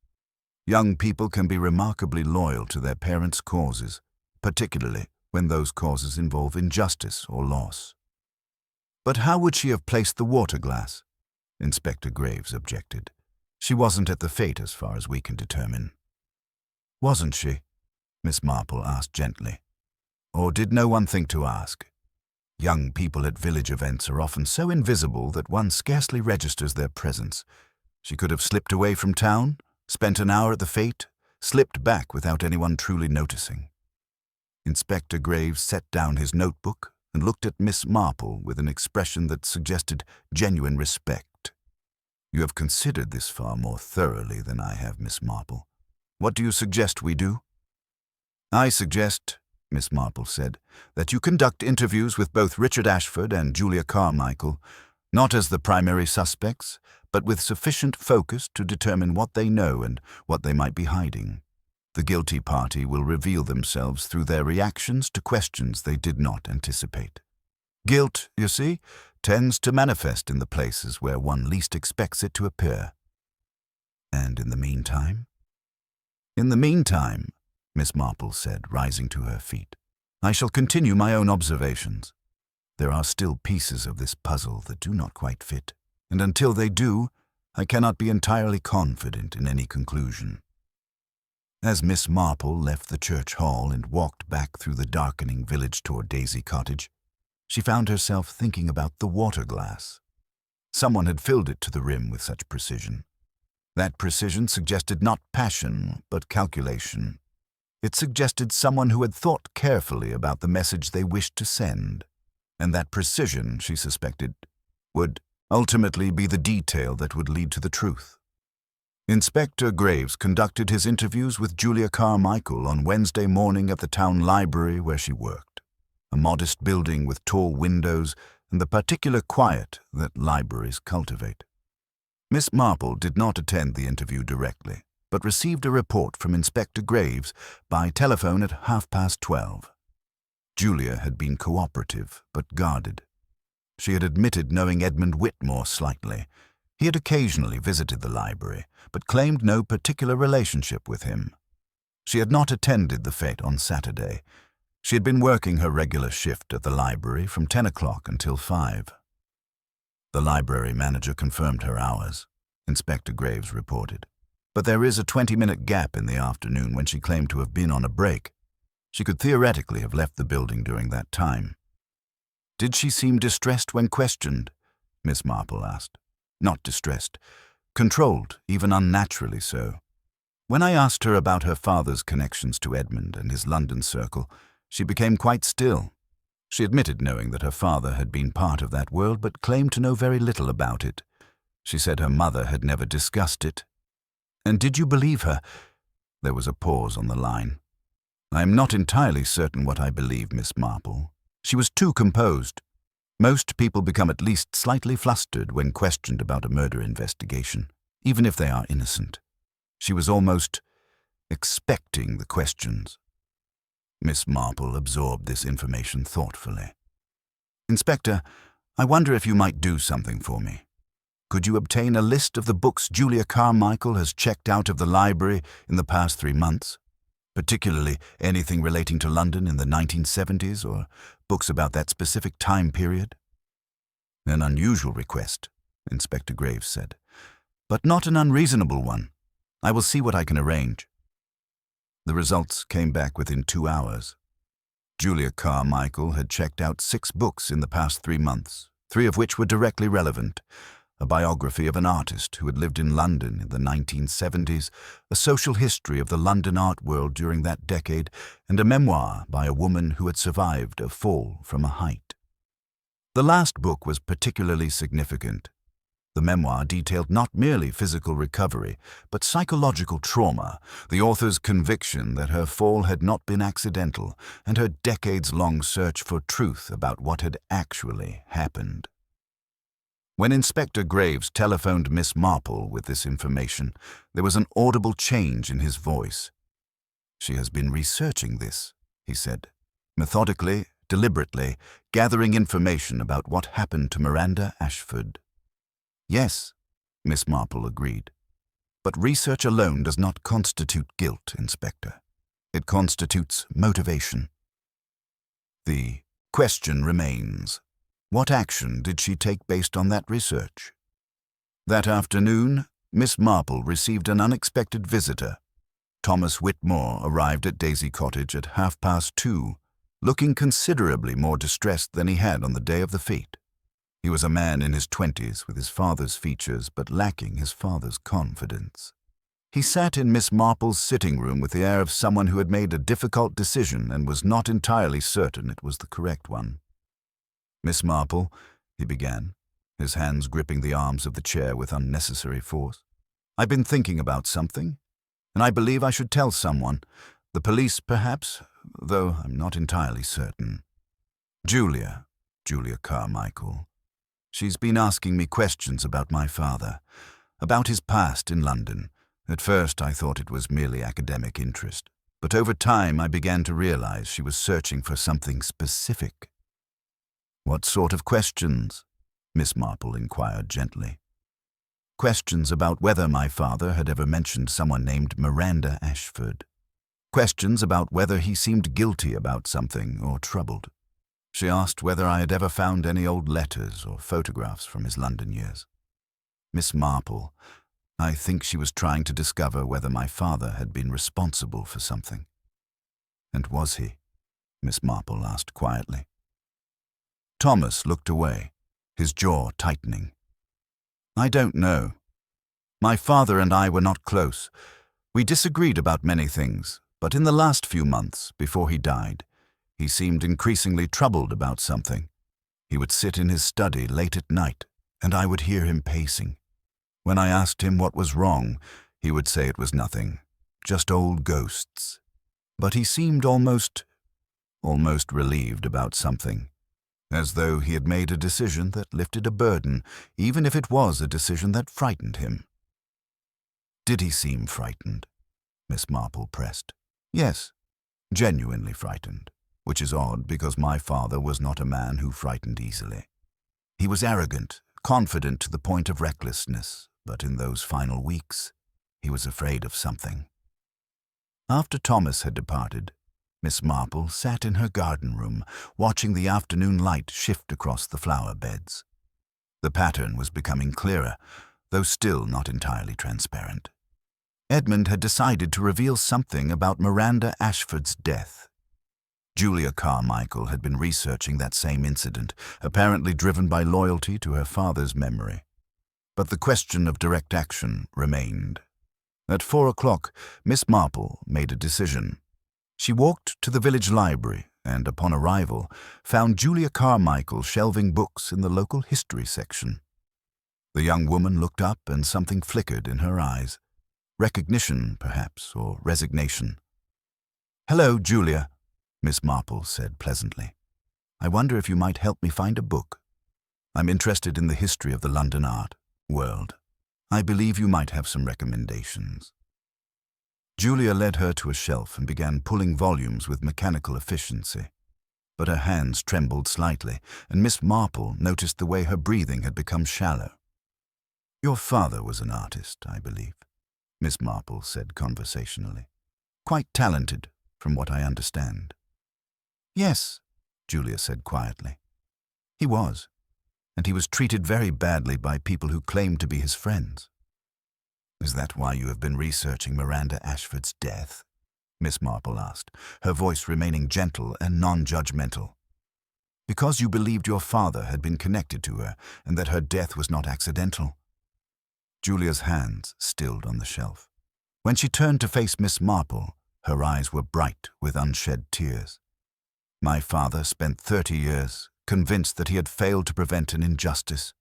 Young people can be remarkably loyal to their parents' causes, particularly when those causes involve injustice or loss." "But how would she have placed the water glass?" Inspector Graves objected. "She wasn't at the fete as far as we can determine." "Wasn't she?" Miss Marple asked gently. "Or did no one think to ask? Young people at village events are often so invisible that one scarcely registers their presence. She could have slipped away from town, spent an hour at the fete, slipped back without anyone truly noticing." Inspector Graves set down his notebook and looked at Miss Marple with an expression that suggested genuine respect. "You have considered this far more thoroughly than I have, Miss Marple. What do you suggest we do?" "I suggest," Miss Marple said, "that you conduct interviews with both Richard Ashford and Julia Carmichael, not as the primary suspects, but with sufficient focus to determine what they know and what they might be hiding. The guilty party will reveal themselves through their reactions to questions they did not anticipate. Guilt, you see, tends to manifest in the places where one least expects it to appear." "And in the meantime?" "In the meantime," Miss Marple said, rising to her feet, "I shall continue my own observations. There are still pieces of this puzzle that do not quite fit, and until they do, I cannot be entirely confident in any conclusion." As Miss Marple left the church hall and walked back through the darkening village toward Daisy Cottage, she found herself thinking about the water glass. Someone had filled it to the rim with such precision. That precision suggested not passion, but calculation. It suggested someone who had thought carefully about the message they wished to send, and that precision, she suspected, would ultimately be the detail that would lead to the truth. Inspector Graves conducted his interviews with Julia Carmichael on Wednesday morning at the town library where she worked, a modest building with tall windows and the particular quiet that libraries cultivate. Miss Marple did not attend the interview directly, but received a report from Inspector Graves by telephone at 12:30. Julia had been cooperative but guarded. She had admitted knowing Edmund Whitmore slightly. He had occasionally visited the library, but claimed no particular relationship with him. She had not attended the fête on Saturday. She had been working her regular shift at the library from 10 o'clock until 5. The library manager confirmed her hours, Inspector Graves reported. But there is a 20-minute gap in the afternoon when she claimed to have been on a break. She could theoretically have left the building during that time. Did she seem distressed when questioned? Miss Marple asked. Not distressed. Controlled, even unnaturally so. When I asked her about her father's connections to Edmund and his London circle, she became quite still. She admitted knowing that her father had been part of that world, but claimed to know very little about it. She said her mother had never discussed it. And did you believe her? There was a pause on the line. I am not entirely certain what I believe, Miss Marple. She was too composed. Most people become at least slightly flustered when questioned about a murder investigation, even if they are innocent. She was almost expecting the questions. Miss Marple absorbed this information thoughtfully. Inspector, I wonder if you might do something for me. Could you obtain a list of the books Julia Carmichael has checked out of the library in the past 3 months? Particularly anything relating to London in the 1970s or books about that specific time period? An unusual request, Inspector Graves said, but not an unreasonable one. I will see what I can arrange. The results came back within 2 hours. Julia Carmichael had checked out 6 books in the past 3 months, 3 of which were directly relevant. A biography of an artist who had lived in London in the 1970s, a social history of the London art world during that decade, and a memoir by a woman who had survived a fall from a height. The last book was particularly significant. The memoir detailed not merely physical recovery, but psychological trauma, the author's conviction that her fall had not been accidental, and her decades-long search for truth about what had actually happened. When Inspector Graves telephoned Miss Marple with this information, there was an audible change in his voice. She has been researching this, he said, methodically, deliberately, gathering information about what happened to Miranda Ashford. Yes, Miss Marple agreed. But research alone does not constitute guilt, Inspector. It constitutes motivation. The question remains. What action did she take based on that research? That afternoon, Miss Marple received an unexpected visitor. Thomas Whitmore arrived at Daisy Cottage at 2:30, looking considerably more distressed than he had on the day of the fete. He was a man in his 20s with his father's features, but lacking his father's confidence. He sat in Miss Marple's sitting room with the air of someone who had made a difficult decision and was not entirely certain it was the correct one. Miss Marple, he began, his hands gripping the arms of the chair with unnecessary force. I've been thinking about something, and I believe I should tell someone. The police, perhaps, though I'm not entirely certain. Julia Carmichael. She's been asking me questions about my father, about his past in London. At first I thought it was merely academic interest, but over time I began to realize she was searching for something specific. What sort of questions? Miss Marple inquired gently. Questions about whether my father had ever mentioned someone named Miranda Ashford. Questions about whether he seemed guilty about something or troubled. She asked whether I had ever found any old letters or photographs from his London years. Miss Marple, I think she was trying to discover whether my father had been responsible for something. And was he? Miss Marple asked quietly. Thomas looked away, his jaw tightening. I don't know. My father and I were not close. We disagreed about many things, But in the last few months, before he died, he seemed increasingly troubled about something. He would sit in his study late at night, and I would hear him pacing. When I asked him what was wrong, he would say it was nothing, just old ghosts. But he seemed almost relieved about something, as though he had made a decision that lifted a burden, even if it was a decision that frightened him. Did he seem frightened? Miss Marple pressed. Yes, genuinely frightened, which is odd because my father was not a man who frightened easily. He was arrogant, confident to the point of recklessness, but in those final weeks, he was afraid of something. After Thomas had departed, Miss Marple sat in her garden room, watching the afternoon light shift across the flower beds. The pattern was becoming clearer, though still not entirely transparent. Edmund had decided to reveal something about Miranda Ashford's death. Julia Carmichael had been researching that same incident, apparently driven by loyalty to her father's memory. But the question of direct action remained. At 4 o'clock, Miss Marple made a decision. She walked to the village library and, upon arrival, found Julia Carmichael shelving books in the local history section. The young woman looked up and something flickered in her eyes. Recognition, perhaps, or resignation. "Hello, Julia," Miss Marple said pleasantly. "I wonder if you might help me find a book. I'm interested in the history of the London art world. I believe you might have some recommendations." Julia led her to a shelf and began pulling volumes with mechanical efficiency. But her hands trembled slightly, and Miss Marple noticed the way her breathing had become shallow. "Your father was an artist, I believe," Miss Marple said conversationally. "Quite talented, from what I understand." "Yes," Julia said quietly. "He was, and he was treated very badly by people who claimed to be his friends." "Is that why you have been researching Miranda Ashford's death?" Miss Marple asked, her voice remaining gentle and non-judgmental. "Because you believed your father had been connected to her and that her death was not accidental." Julia's hands stilled on the shelf. When she turned to face Miss Marple, her eyes were bright with unshed tears. "My father spent 30 years convinced that he had failed to prevent an injustice.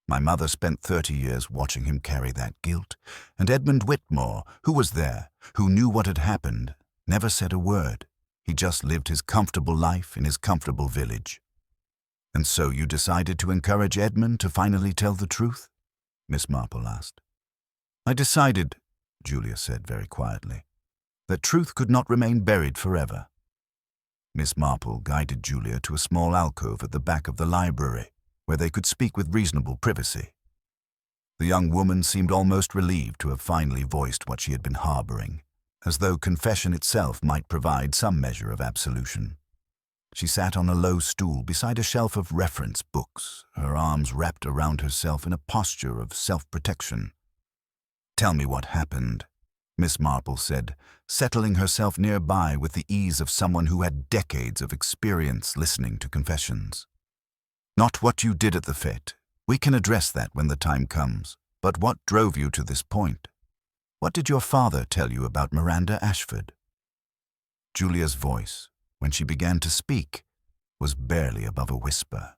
My mother spent 30 years watching him carry that guilt, and Edmund Whitmore, who was there, who knew what had happened, never said a word. He just lived his comfortable life in his comfortable village." "And so you decided to encourage Edmund to finally tell the truth?" Miss Marple asked. "I decided," Julia said very quietly, "that truth could not remain buried forever." Miss Marple guided Julia to a small alcove at the back of the library, where they could speak with reasonable privacy. The young woman seemed almost relieved to have finally voiced what she had been harboring, as though confession itself might provide some measure of absolution. She sat on a low stool beside a shelf of reference books, her arms wrapped around herself in a posture of self-protection. "Tell me what happened," Miss Marple said, settling herself nearby with the ease of someone who had decades of experience listening to confessions. "Not what you did at the fete. We can address that when the time comes. But what drove you to this point? What did your father tell you about Miranda Ashford?" Julia's voice, when she began to speak, was barely above a whisper.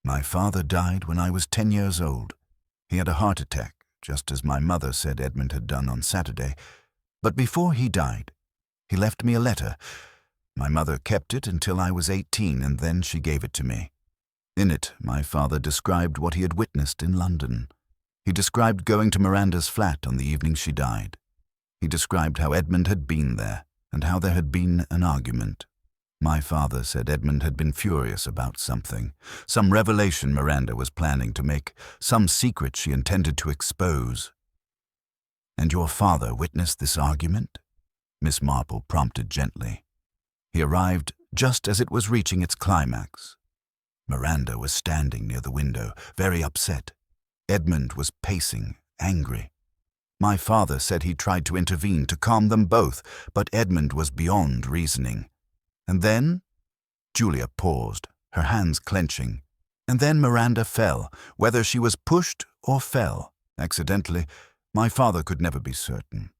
"My father died when I was 10 years old. He had a heart attack, just as my mother said Edmund had done on Saturday. But before he died, he left me a letter. My mother kept it until I was 18, and then she gave it to me. In it, my father described what he had witnessed in London. He described going to Miranda's flat on the evening she died. He described how Edmund had been there, and how there had been an argument. My father said Edmund had been furious about something, some revelation Miranda was planning to make, some secret she intended to expose." "And your father witnessed this argument?" Miss Marple prompted gently. "He arrived just as it was reaching its climax. Miranda was standing near the window, very upset. Edmund was pacing, angry. My father said he tried to intervene to calm them both, but Edmund was beyond reasoning. And then," Julia paused, her hands clenching, "and then Miranda fell, whether she was pushed or fell, accidentally. My father could never be certain.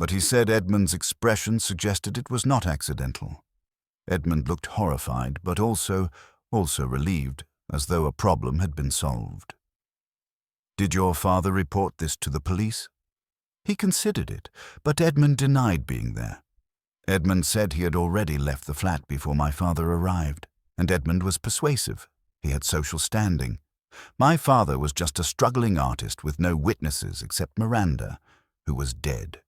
But he said Edmund's expression suggested it was not accidental. Edmund looked horrified, but also relieved, as though a problem had been solved. Did your father report this to the police? He considered it, but Edmund denied being there. Edmund said he had already left the flat before my father arrived, and Edmund was persuasive. He had social standing. My father was just a struggling artist with no witnesses except Miranda, who was dead.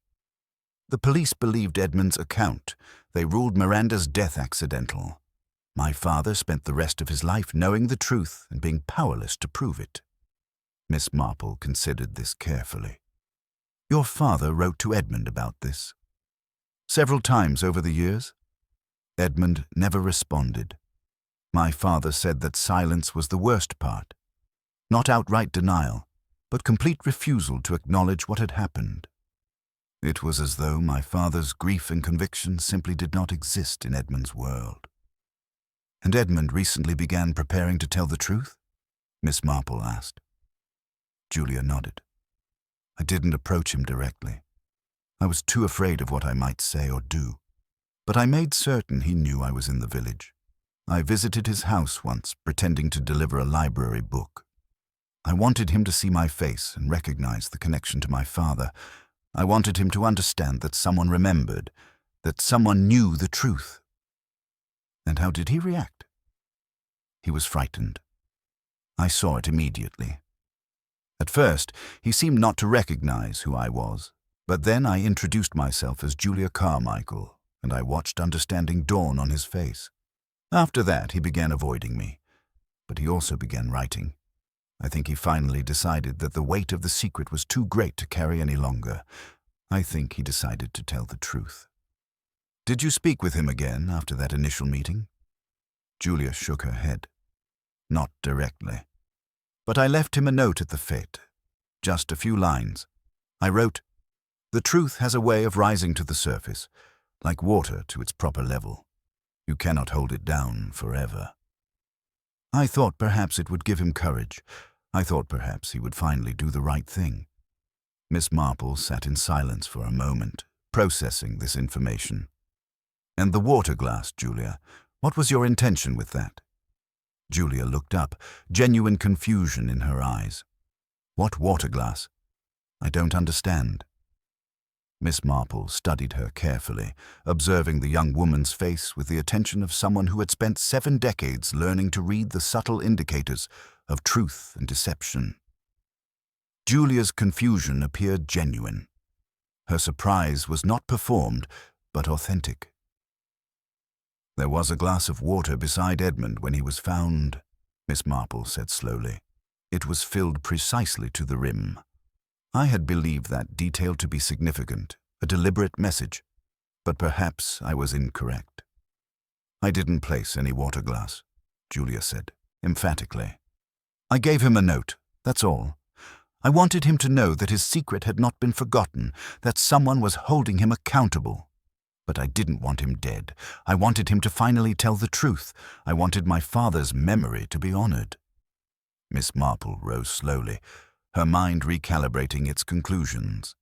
The police believed Edmund's account. They ruled Miranda's death accidental. My father spent the rest of his life knowing the truth and being powerless to prove it. Miss Marple considered this carefully. Your father wrote to Edmund about this. Several times over the years. Edmund never responded. My father said that silence was the worst part. Not outright denial, but complete refusal to acknowledge what had happened. It was as though my father's grief and conviction simply did not exist in Edmund's world. And Edmund recently began preparing to tell the truth? Miss Marple asked. Julia nodded. I didn't approach him directly. I was too afraid of what I might say or do. But I made certain he knew I was in the village. I visited his house once, pretending to deliver a library book. I wanted him to see my face and recognize the connection to my father. I wanted him to understand that someone remembered, that someone knew the truth. And how did he react? He was frightened. I saw it immediately. At first, he seemed not to recognize who I was, but then I introduced myself as Julia Carmichael, and I watched understanding dawn on his face. After that, he began avoiding me, but he also began writing. I think he finally decided that the weight of the secret was too great to carry any longer. I think he decided to tell the truth. Did you speak with him again after that initial meeting? Julia shook her head. Not directly. But I left him a note at the fete. Just a few lines. I wrote, "The truth has a way of rising to the surface, like water to its proper level. You cannot hold it down forever." I thought perhaps it would give him courage. I thought perhaps he would finally do the right thing. Miss Marple sat in silence for a moment, processing this information. And the water glass, Julia, what was your intention with that? Julia looked up, genuine confusion in her eyes. What water glass? I don't understand. Miss Marple studied her carefully, observing the young woman's face with the attention of someone who had spent 7 decades learning to read the subtle indicators of truth and deception. Julia's confusion appeared genuine. Her surprise was not performed, but authentic. There was a glass of water beside Edmund when he was found, Miss Marple said slowly. It was filled precisely to the rim. I had believed that detail to be significant, a deliberate message, but perhaps I was incorrect. I didn't place any water glass, Julia said, emphatically. I gave him a note, that's all. I wanted him to know that his secret had not been forgotten, that someone was holding him accountable. But I didn't want him dead. I wanted him to finally tell the truth. I wanted my father's memory to be honored. Miss Marple rose slowly, her mind recalibrating its conclusions.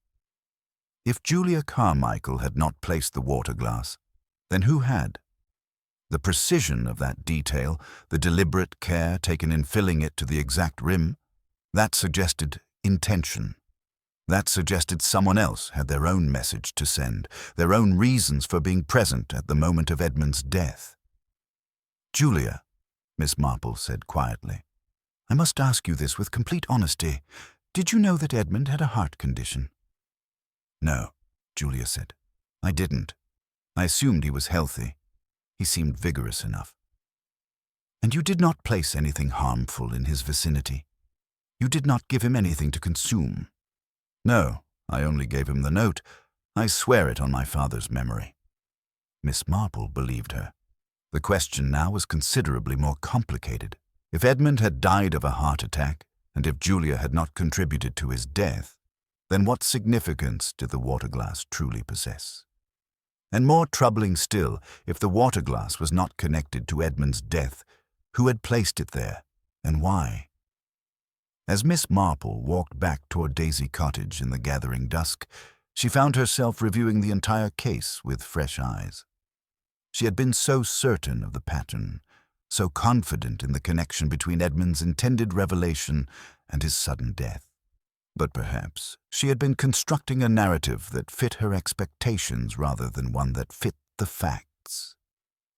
If Julia Carmichael had not placed the water glass, then who had? The precision of that detail, the deliberate care taken in filling it to the exact rim, that suggested intention. That suggested someone else had their own message to send, their own reasons for being present at the moment of Edmund's death. Julia, Miss Marple said quietly, I must ask you this with complete honesty. Did you know that Edmund had a heart condition? No, Julia said. I didn't. I assumed he was healthy. He seemed vigorous enough. And you did not place anything harmful in his vicinity? You did not give him anything to consume? No, I only gave him the note. I swear it on my father's memory. Miss Marple believed her. The question now was considerably more complicated. If Edmund had died of a heart attack, and if Julia had not contributed to his death, then what significance did the water glass truly possess? And more troubling still, if the water glass was not connected to Edmund's death, who had placed it there, and why? As Miss Marple walked back toward Daisy Cottage in the gathering dusk, She found herself reviewing the entire case with fresh eyes. She had been so certain of the pattern, so confident in the connection between Edmund's intended revelation and his sudden death. But perhaps she had been constructing a narrative that fit her expectations rather than one that fit the facts.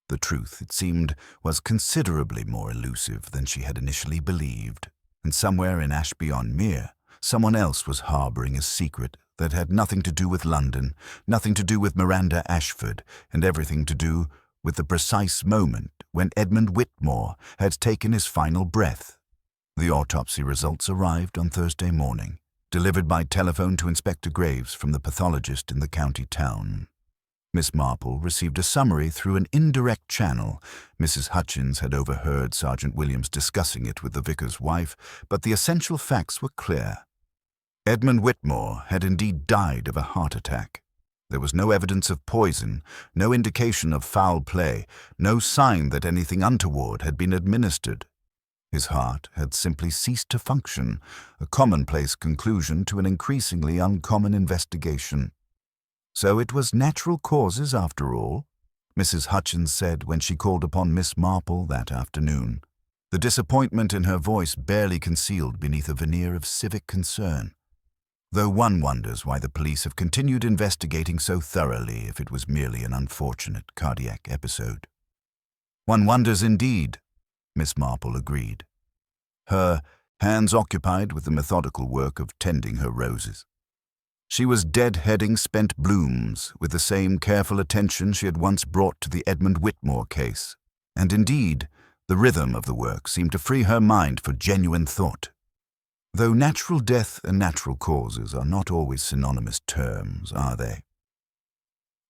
The truth, it seemed, was considerably more elusive than she had initially believed, and somewhere in Ashby-on-Mere, someone else was harboring a secret that had nothing to do with London, nothing to do with Miranda Ashford, and everything to do with the precise moment when Edmund Whitmore had taken his final breath. The autopsy results arrived on Thursday morning, delivered by telephone to Inspector Graves from the pathologist in the county town. Miss Marple received a summary through an indirect channel. Mrs. Hutchins had overheard Sergeant Williams discussing it with the vicar's wife, but the essential facts were clear. Edmund Whitmore had indeed died of a heart attack. There was no evidence of poison, no indication of foul play, no sign that anything untoward had been administered. His heart had simply ceased to function, a commonplace conclusion to an increasingly uncommon investigation. So it was natural causes after all, Mrs. Hutchins said when she called upon Miss Marple that afternoon, the disappointment in her voice barely concealed beneath a veneer of civic concern. Though one wonders why the police have continued investigating so thoroughly if it was merely an unfortunate cardiac episode. One wonders indeed, Miss Marple agreed, her hands occupied with the methodical work of tending her roses. She was deadheading spent blooms with the same careful attention she had once brought to the Edmund Whitmore case, and indeed, the rhythm of the work seemed to free her mind for genuine thought. Though natural death and natural causes are not always synonymous terms, are they?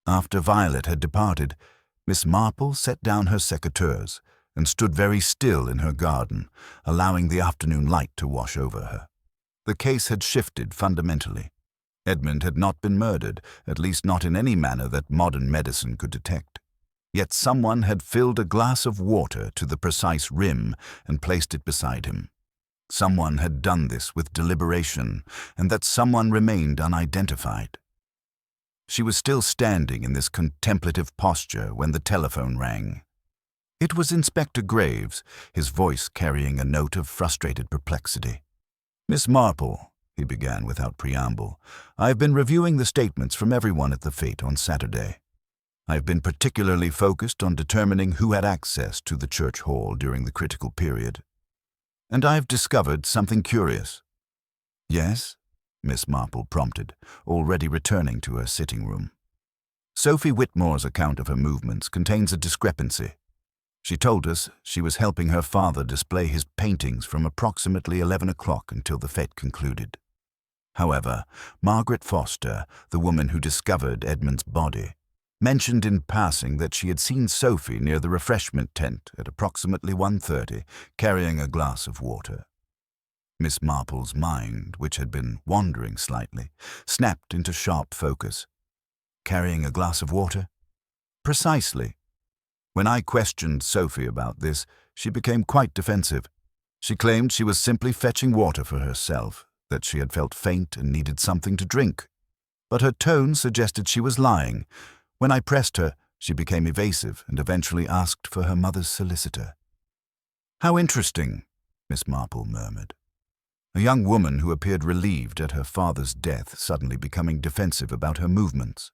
After Violet had departed, Miss Marple set down her secateurs and stood very still in her garden, allowing the afternoon light to wash over her. The case had shifted fundamentally. Edmund had not been murdered, at least not in any manner that modern medicine could detect. Yet someone had filled a glass of water to the precise rim and placed it beside him. Someone had done this with deliberation, and that someone remained unidentified. She was still standing in this contemplative posture when the telephone rang. It was Inspector Graves, his voice carrying a note of frustrated perplexity. "Miss Marple," he began without preamble, "I've been reviewing the statements from everyone at the fete on Saturday. I've been particularly focused on determining who had access to the church hall during the critical period. And I've discovered something curious." "Yes?" Miss Marple prompted, already returning to her sitting room. "Sophie Whitmore's account of her movements contains a discrepancy. She told us she was helping her father display his paintings from approximately 11 o'clock until the fete concluded. However, Margaret Foster, the woman who discovered Edmund's body, mentioned in passing that she had seen Sophie near the refreshment tent at approximately 1:30, carrying a glass of water." Miss Marple's mind, which had been wandering slightly, snapped into sharp focus. "Carrying a glass of water?" "Precisely. When I questioned Sophie about this, she became quite defensive. She claimed she was simply fetching water for herself, that she had felt faint and needed something to drink. But her tone suggested she was lying. When I pressed her, she became evasive and eventually asked for her mother's solicitor." "How interesting," Miss Marple murmured. A young woman who appeared relieved at her father's death suddenly becoming defensive about her movements.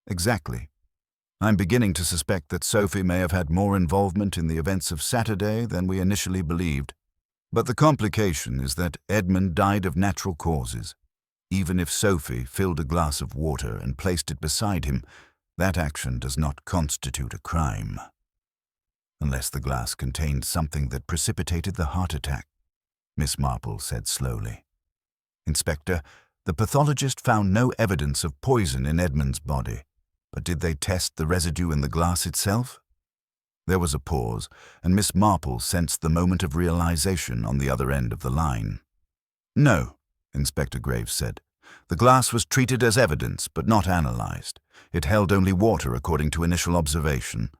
"Exactly. I'm beginning to suspect that Sophie may have had more involvement in the events of Saturday than we initially believed. But the complication is that Edmund died of natural causes. Even if Sophie filled a glass of water and placed it beside him, that action does not constitute a crime. Unless the glass contained something that precipitated the heart attack," Miss Marple said slowly. "Inspector, the pathologist found no evidence of poison in Edmund's body, but did they test the residue in the glass itself?" There was a pause, and Miss Marple sensed the moment of realization on the other end of the line. "No," Inspector Graves said. "The glass was treated as evidence, but not analyzed. It held only water according to initial observation.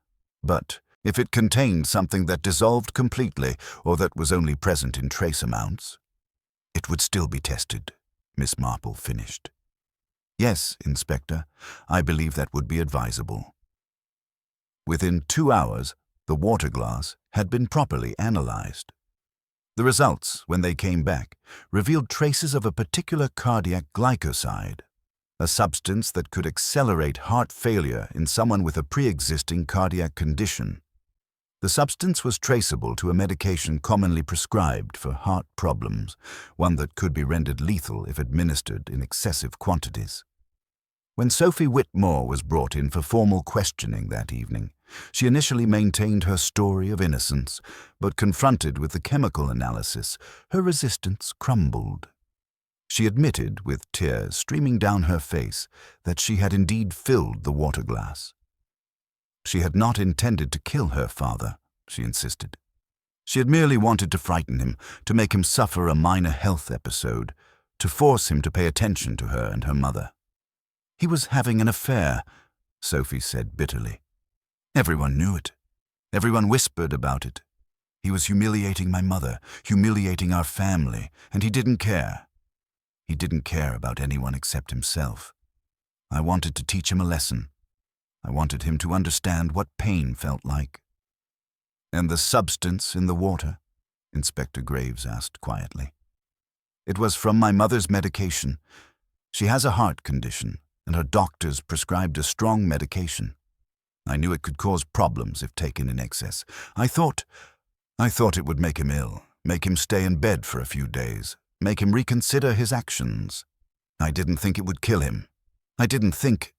But if it contained something that dissolved completely, or that was only present in trace amounts, it would still be tested," Miss Marple finished. Yes, Inspector, I believe that would be advisable. Within 2 hours, the water glass had been properly analyzed. The results, when they came back, revealed traces of a particular cardiac glycoside, a substance that could accelerate heart failure in someone with a pre-existing cardiac condition. The substance was traceable to a medication commonly prescribed for heart problems, one that could be rendered lethal if administered in excessive quantities. When Sophie Whitmore was brought in for formal questioning that evening, she initially maintained her story of innocence, but confronted with the chemical analysis, her resistance crumbled. She admitted, with tears streaming down her face, that she had indeed filled the water glass. She had not intended to kill her father, she insisted. She had merely wanted to frighten him, to make him suffer a minor health episode, to force him to pay attention to her and her mother. He was having an affair, Sophie said bitterly. Everyone knew it. Everyone whispered about it. He was humiliating my mother, humiliating our family, and he didn't care. He didn't care about anyone except himself. I wanted to teach him a lesson. I wanted him to understand what pain felt like. And the substance in the water? Inspector Graves asked quietly. It was from my mother's medication. She has a heart condition, and her doctors prescribed a strong medication. I knew it could cause problems if taken in excess. I thought it would make him ill, make him stay in bed for a few days, make him reconsider his actions. I didn't think it would kill him. I didn't think...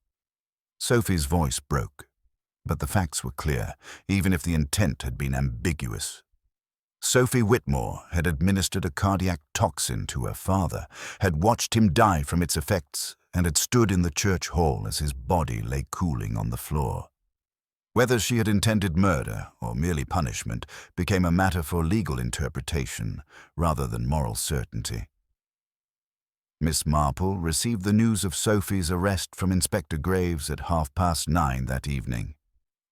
Sophie's voice broke, but the facts were clear, even if the intent had been ambiguous. Sophie Whitmore had administered a cardiac toxin to her father, had watched him die from its effects, and had stood in the church hall as his body lay cooling on the floor. Whether she had intended murder or merely punishment became a matter for legal interpretation rather than moral certainty. Miss Marple received the news of Sophie's arrest from Inspector Graves at 9:30 that evening.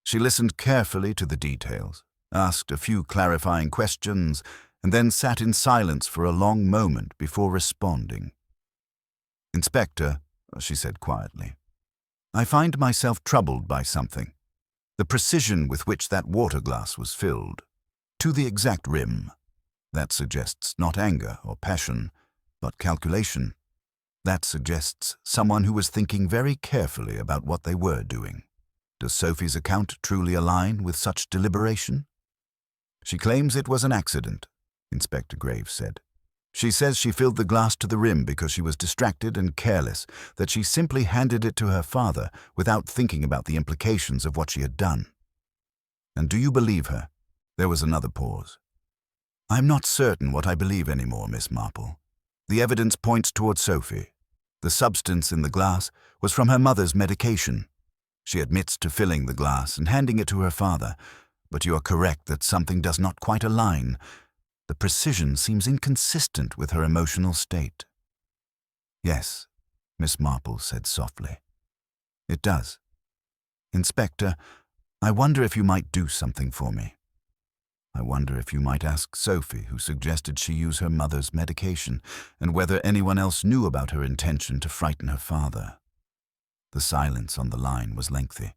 She listened carefully to the details, asked a few clarifying questions, and then sat in silence for a long moment before responding. "Inspector," she said quietly, "I find myself troubled by something. The precision with which that water glass was filled, to the exact rim. That suggests not anger or passion, but calculation. That suggests someone who was thinking very carefully about what they were doing. Does Sophie's account truly align with such deliberation?" "She claims it was an accident," Inspector Graves said. "She says she filled the glass to the rim because she was distracted and careless, that she simply handed it to her father without thinking about the implications of what she had done." "And do you believe her?" There was another pause. "I'm not certain what I believe anymore, Miss Marple. The evidence points toward Sophie. The substance in the glass was from her mother's medication. She admits to filling the glass and handing it to her father, but you are correct that something does not quite align. The precision seems inconsistent with her emotional state." "Yes," Miss Marple said softly. "It does. Inspector, I wonder if you might do something for me. I wonder if you might ask Sophie, who suggested she use her mother's medication, and whether anyone else knew about her intention to frighten her father." The silence on the line was lengthy.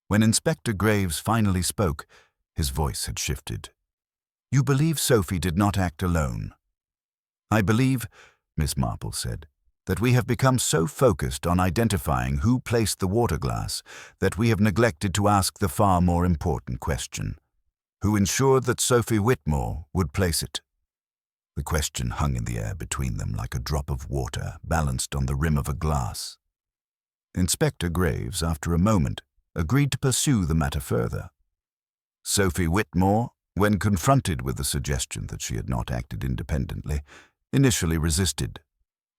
When Inspector Graves finally spoke, his voice had shifted. "You believe Sophie did not act alone?" "I believe," Miss Marple said, "that we have become so focused on identifying who placed the water glass that we have neglected to ask the far more important question. Who ensured that Sophie Whitmore would place it?" The question hung in the air between them like a drop of water balanced on the rim of a glass. Inspector Graves, after a moment, agreed to pursue the matter further. Sophie Whitmore, when confronted with the suggestion that she had not acted independently, initially resisted.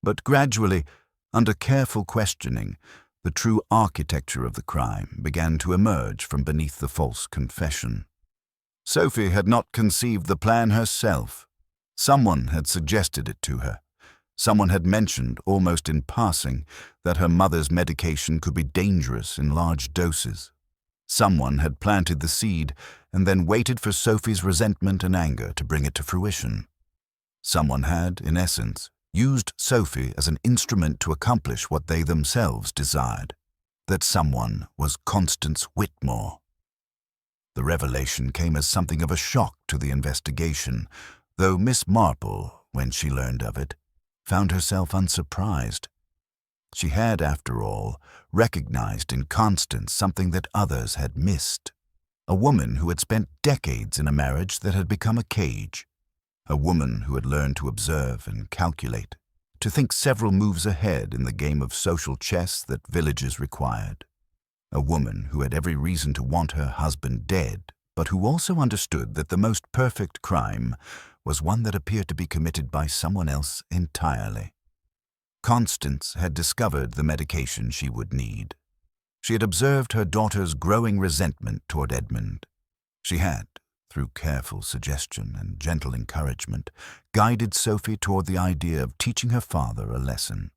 But gradually, under careful questioning, the true architecture of the crime began to emerge from beneath the false confession. Sophie had not conceived the plan herself. Someone had suggested it to her. Someone had mentioned, almost in passing, that her mother's medication could be dangerous in large doses. Someone had planted the seed and then waited for Sophie's resentment and anger to bring it to fruition. Someone had, in essence, used Sophie as an instrument to accomplish what they themselves desired, that someone was Constance Whitmore. The revelation came as something of a shock to the investigation, though Miss Marple, when she learned of it, found herself unsurprised. She had, after all, recognized in Constance something that others had missed. A woman who had spent decades in a marriage that had become a cage. A woman who had learned to observe and calculate, to think several moves ahead in the game of social chess that villages required. A woman who had every reason to want her husband dead, but who also understood that the most perfect crime was one that appeared to be committed by someone else entirely. Constance had discovered the medication she would need. She had observed her daughter's growing resentment toward Edmund. She had, through careful suggestion and gentle encouragement, guided Sophie toward the idea of teaching her father a lesson.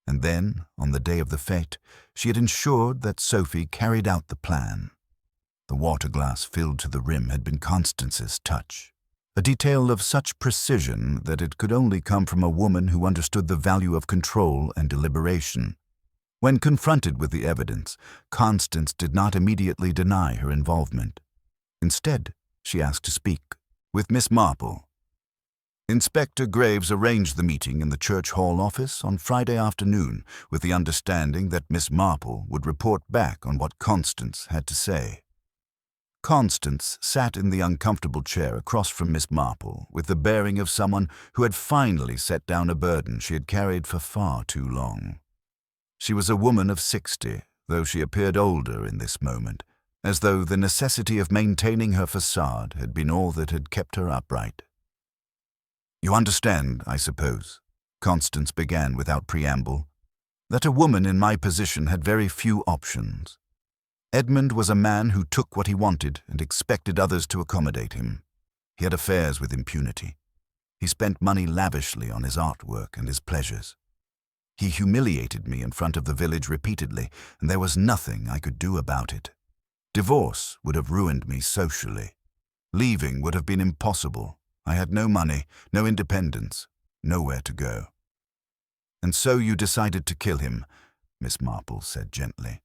And then, on the day of the fete, she had ensured that Sophie carried out the plan. The water glass filled to the rim had been Constance's touch, a detail of such precision that it could only come from a woman who understood the value of control and deliberation. When confronted with the evidence, Constance did not immediately deny her involvement. Instead, she asked to speak with Miss Marple. Inspector Graves arranged the meeting in the Church Hall office on Friday afternoon with the understanding that Miss Marple would report back on what Constance had to say. Constance sat in the uncomfortable chair across from Miss Marple with the bearing of someone who had finally set down a burden she had carried for far too long. She was a woman of 60, though she appeared older in this moment, as though the necessity of maintaining her facade had been all that had kept her upright. "You understand, I suppose," Constance began without preamble, "that a woman in my position had very few options. Edmund was a man who took what he wanted and expected others to accommodate him. He had affairs with impunity. He spent money lavishly on his artwork and his pleasures. He humiliated me in front of the village repeatedly, and there was nothing I could do about it. Divorce would have ruined me socially. Leaving would have been impossible. I had no money, no independence, nowhere to go." "And so you decided to kill him," Miss Marple said gently.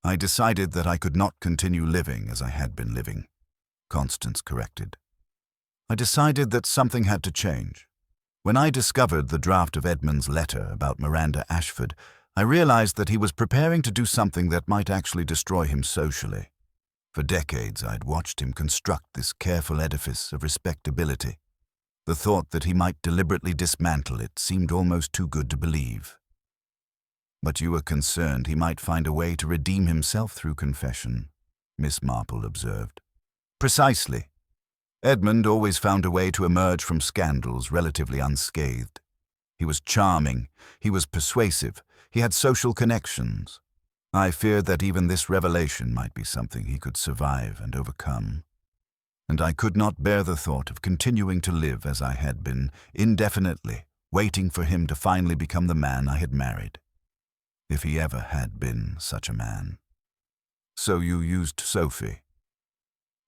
"I decided that I could not continue living as I had been living," Constance corrected. "I decided that something had to change. When I discovered the draft of Edmund's letter about Miranda Ashford, I realized that he was preparing to do something that might actually destroy him socially. For decades I had watched him construct this careful edifice of respectability. The thought that he might deliberately dismantle it seemed almost too good to believe." "But you were concerned he might find a way to redeem himself through confession," Miss Marple observed. "Precisely. Edmund always found a way to emerge from scandals relatively unscathed. He was charming, he was persuasive, he had social connections. I feared that even this revelation might be something he could survive and overcome. And I could not bear the thought of continuing to live as I had been, indefinitely, waiting for him to finally become the man I had married. If he ever had been such a man." "So you used Sophie?"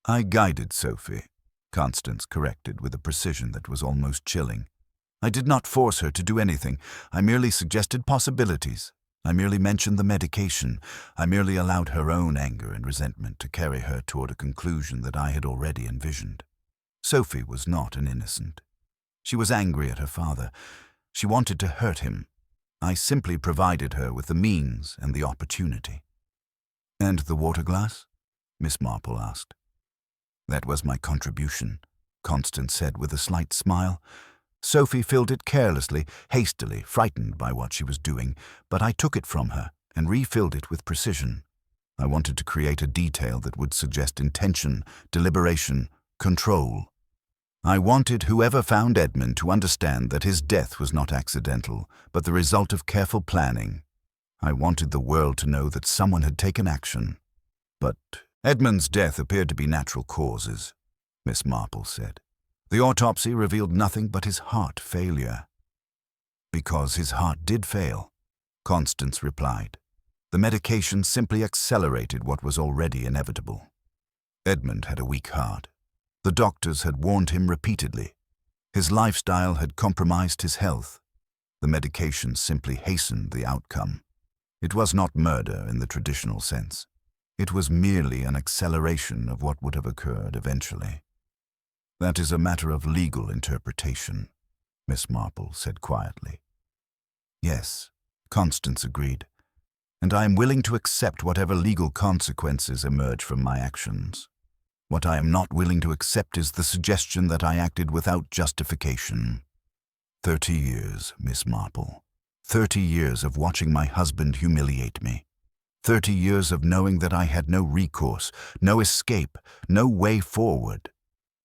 "I guided Sophie," Constance corrected with a precision that was almost chilling. "I did not force her to do anything. I merely suggested possibilities. I merely mentioned the medication. I merely allowed her own anger and resentment to carry her toward a conclusion that I had already envisioned. Sophie was not an innocent. She was angry at her father. She wanted to hurt him. I simply provided her with the means and the opportunity." "And the water glass?" Miss Marple asked. "That was my contribution," Constance said with a slight smile. "Sophie filled it carelessly, hastily, frightened by what she was doing, but I took it from her and refilled it with precision. I wanted to create a detail that would suggest intention, deliberation, control. I wanted whoever found Edmund to understand that his death was not accidental, but the result of careful planning. I wanted the world to know that someone had taken action. But Edmund's death appeared to be natural causes," Miss Marple said. "The autopsy revealed nothing but his heart failure." "Because his heart did fail," Constance replied. "The medication simply accelerated what was already inevitable. Edmund had a weak heart. The doctors had warned him repeatedly. His lifestyle had compromised his health. The medication simply hastened the outcome. It was not murder in the traditional sense. It was merely an acceleration of what would have occurred eventually. "That is a matter of legal interpretation," Miss Marple said quietly. "Yes," Constance agreed, "and I am willing to accept whatever legal consequences emerge from my actions. What I am not willing to accept is the suggestion that I acted without justification. 30 years, Miss Marple. 30 years of watching my husband humiliate me. 30 years of knowing that I had no recourse, no escape, no way forward.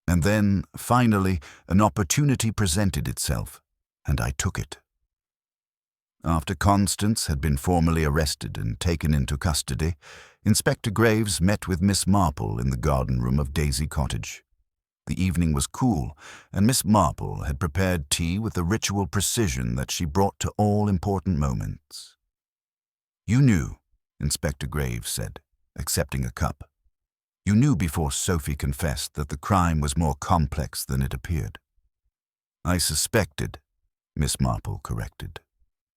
And then, finally, an opportunity presented itself, and I took it." After Constance had been formally arrested and taken into custody, Inspector Graves met with Miss Marple in the garden room of Daisy Cottage. The evening was cool, and Miss Marple had prepared tea with the ritual precision that she brought to all important moments. "You knew," Inspector Graves said, accepting a cup. "You knew before Sophie confessed that the crime was more complex than it appeared." "I suspected," Miss Marple corrected.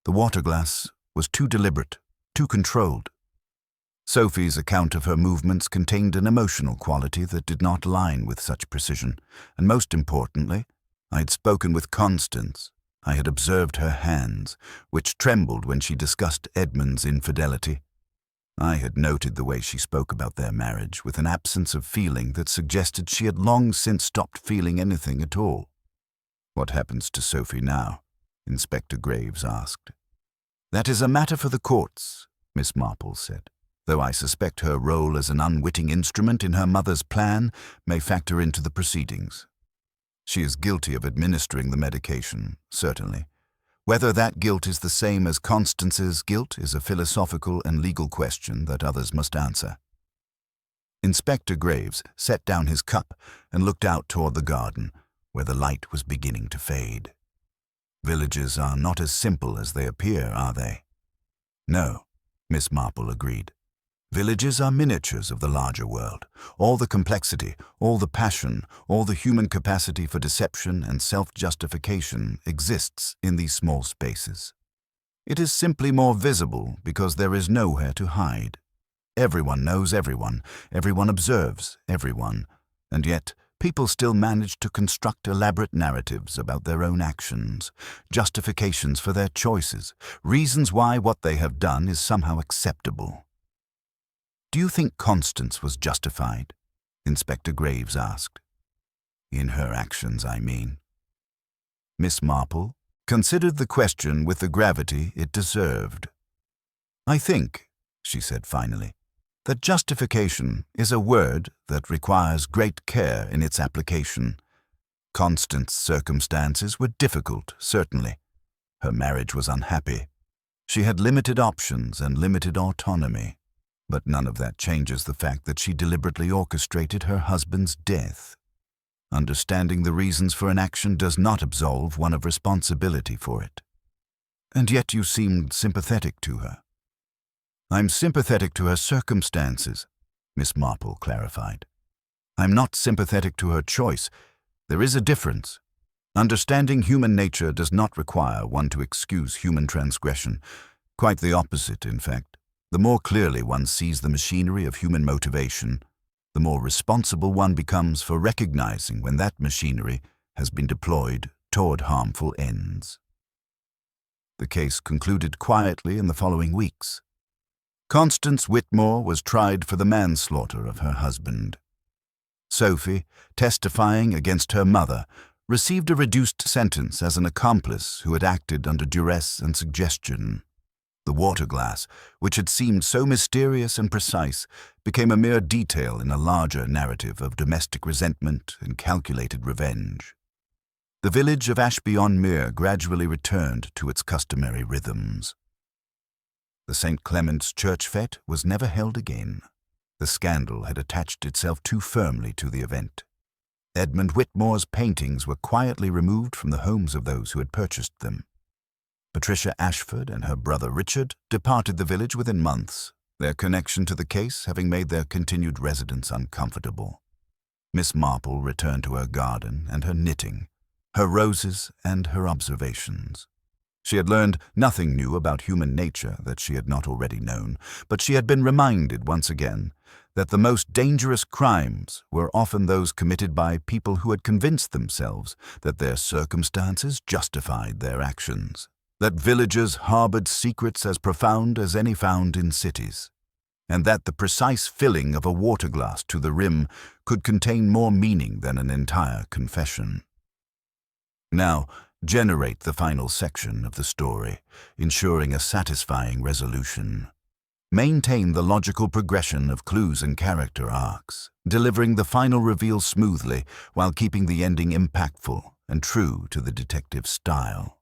"The water glass was too deliberate, too controlled. Sophie's account of her movements contained an emotional quality that did not line with such precision, and most importantly, I had spoken with Constance. I had observed her hands, which trembled when she discussed Edmund's infidelity. I had noted the way she spoke about their marriage with an absence of feeling that suggested she had long since stopped feeling anything at all." "What happens to Sophie now?" Inspector Graves asked. "That is a matter for the courts," Miss Marple said, "though I suspect her role as an unwitting instrument in her mother's plan may factor into the proceedings. She is guilty of administering the medication, certainly. Whether that guilt is the same as Constance's guilt is a philosophical and legal question that others must answer." Inspector Graves set down his cup and looked out toward the garden, where the light was beginning to fade. "Villages are not as simple as they appear, are they?" "No," Miss Marple agreed. "Villages are miniatures of the larger world. All the complexity, all the passion, all the human capacity for deception and self-justification exists in these small spaces. It is simply more visible because there is nowhere to hide. Everyone knows everyone, everyone observes everyone, and yet people still manage to construct elaborate narratives about their own actions, justifications for their choices, reasons why what they have done is somehow acceptable." "Do you think Constance was justified?" Inspector Graves asked. "In her actions, I mean." Miss Marple considered the question with the gravity it deserved. "I think," she said finally, "that justification is a word that requires great care in its application. Constance's circumstances were difficult, certainly. Her marriage was unhappy. She had limited options and limited autonomy. But none of that changes the fact that she deliberately orchestrated her husband's death. Understanding the reasons for an action does not absolve one of responsibility for it. And yet you seemed sympathetic to her." "I'm sympathetic to her circumstances," Miss Marple clarified. "I'm not sympathetic to her choice. There is a difference. Understanding human nature does not require one to excuse human transgression. Quite the opposite, in fact. The more clearly one sees the machinery of human motivation, the more responsible one becomes for recognizing when that machinery has been deployed toward harmful ends." The case concluded quietly in the following weeks. Constance Whitmore was tried for the manslaughter of her husband. Sophie, testifying against her mother, received a reduced sentence as an accomplice who had acted under duress and suggestion. The water glass, which had seemed so mysterious and precise, became a mere detail in a larger narrative of domestic resentment and calculated revenge. The village of Ashby-on-Mere gradually returned to its customary rhythms. The St. Clement's church fete was never held again. The scandal had attached itself too firmly to the event. Edmund Whitmore's paintings were quietly removed from the homes of those who had purchased them. Patricia Ashford and her brother Richard departed the village within months, their connection to the case having made their continued residence uncomfortable. Miss Marple returned to her garden and her knitting, her roses and her observations. She had learned nothing new about human nature that she had not already known, but she had been reminded once again that the most dangerous crimes were often those committed by people who had convinced themselves that their circumstances justified their actions, that villages harbored secrets as profound as any found in cities, and that the precise filling of a water glass to the rim could contain more meaning than an entire confession. Now, generate the final section of the story, ensuring a satisfying resolution. Maintain the logical progression of clues and character arcs, delivering the final reveal smoothly while keeping the ending impactful and true to the detective's style.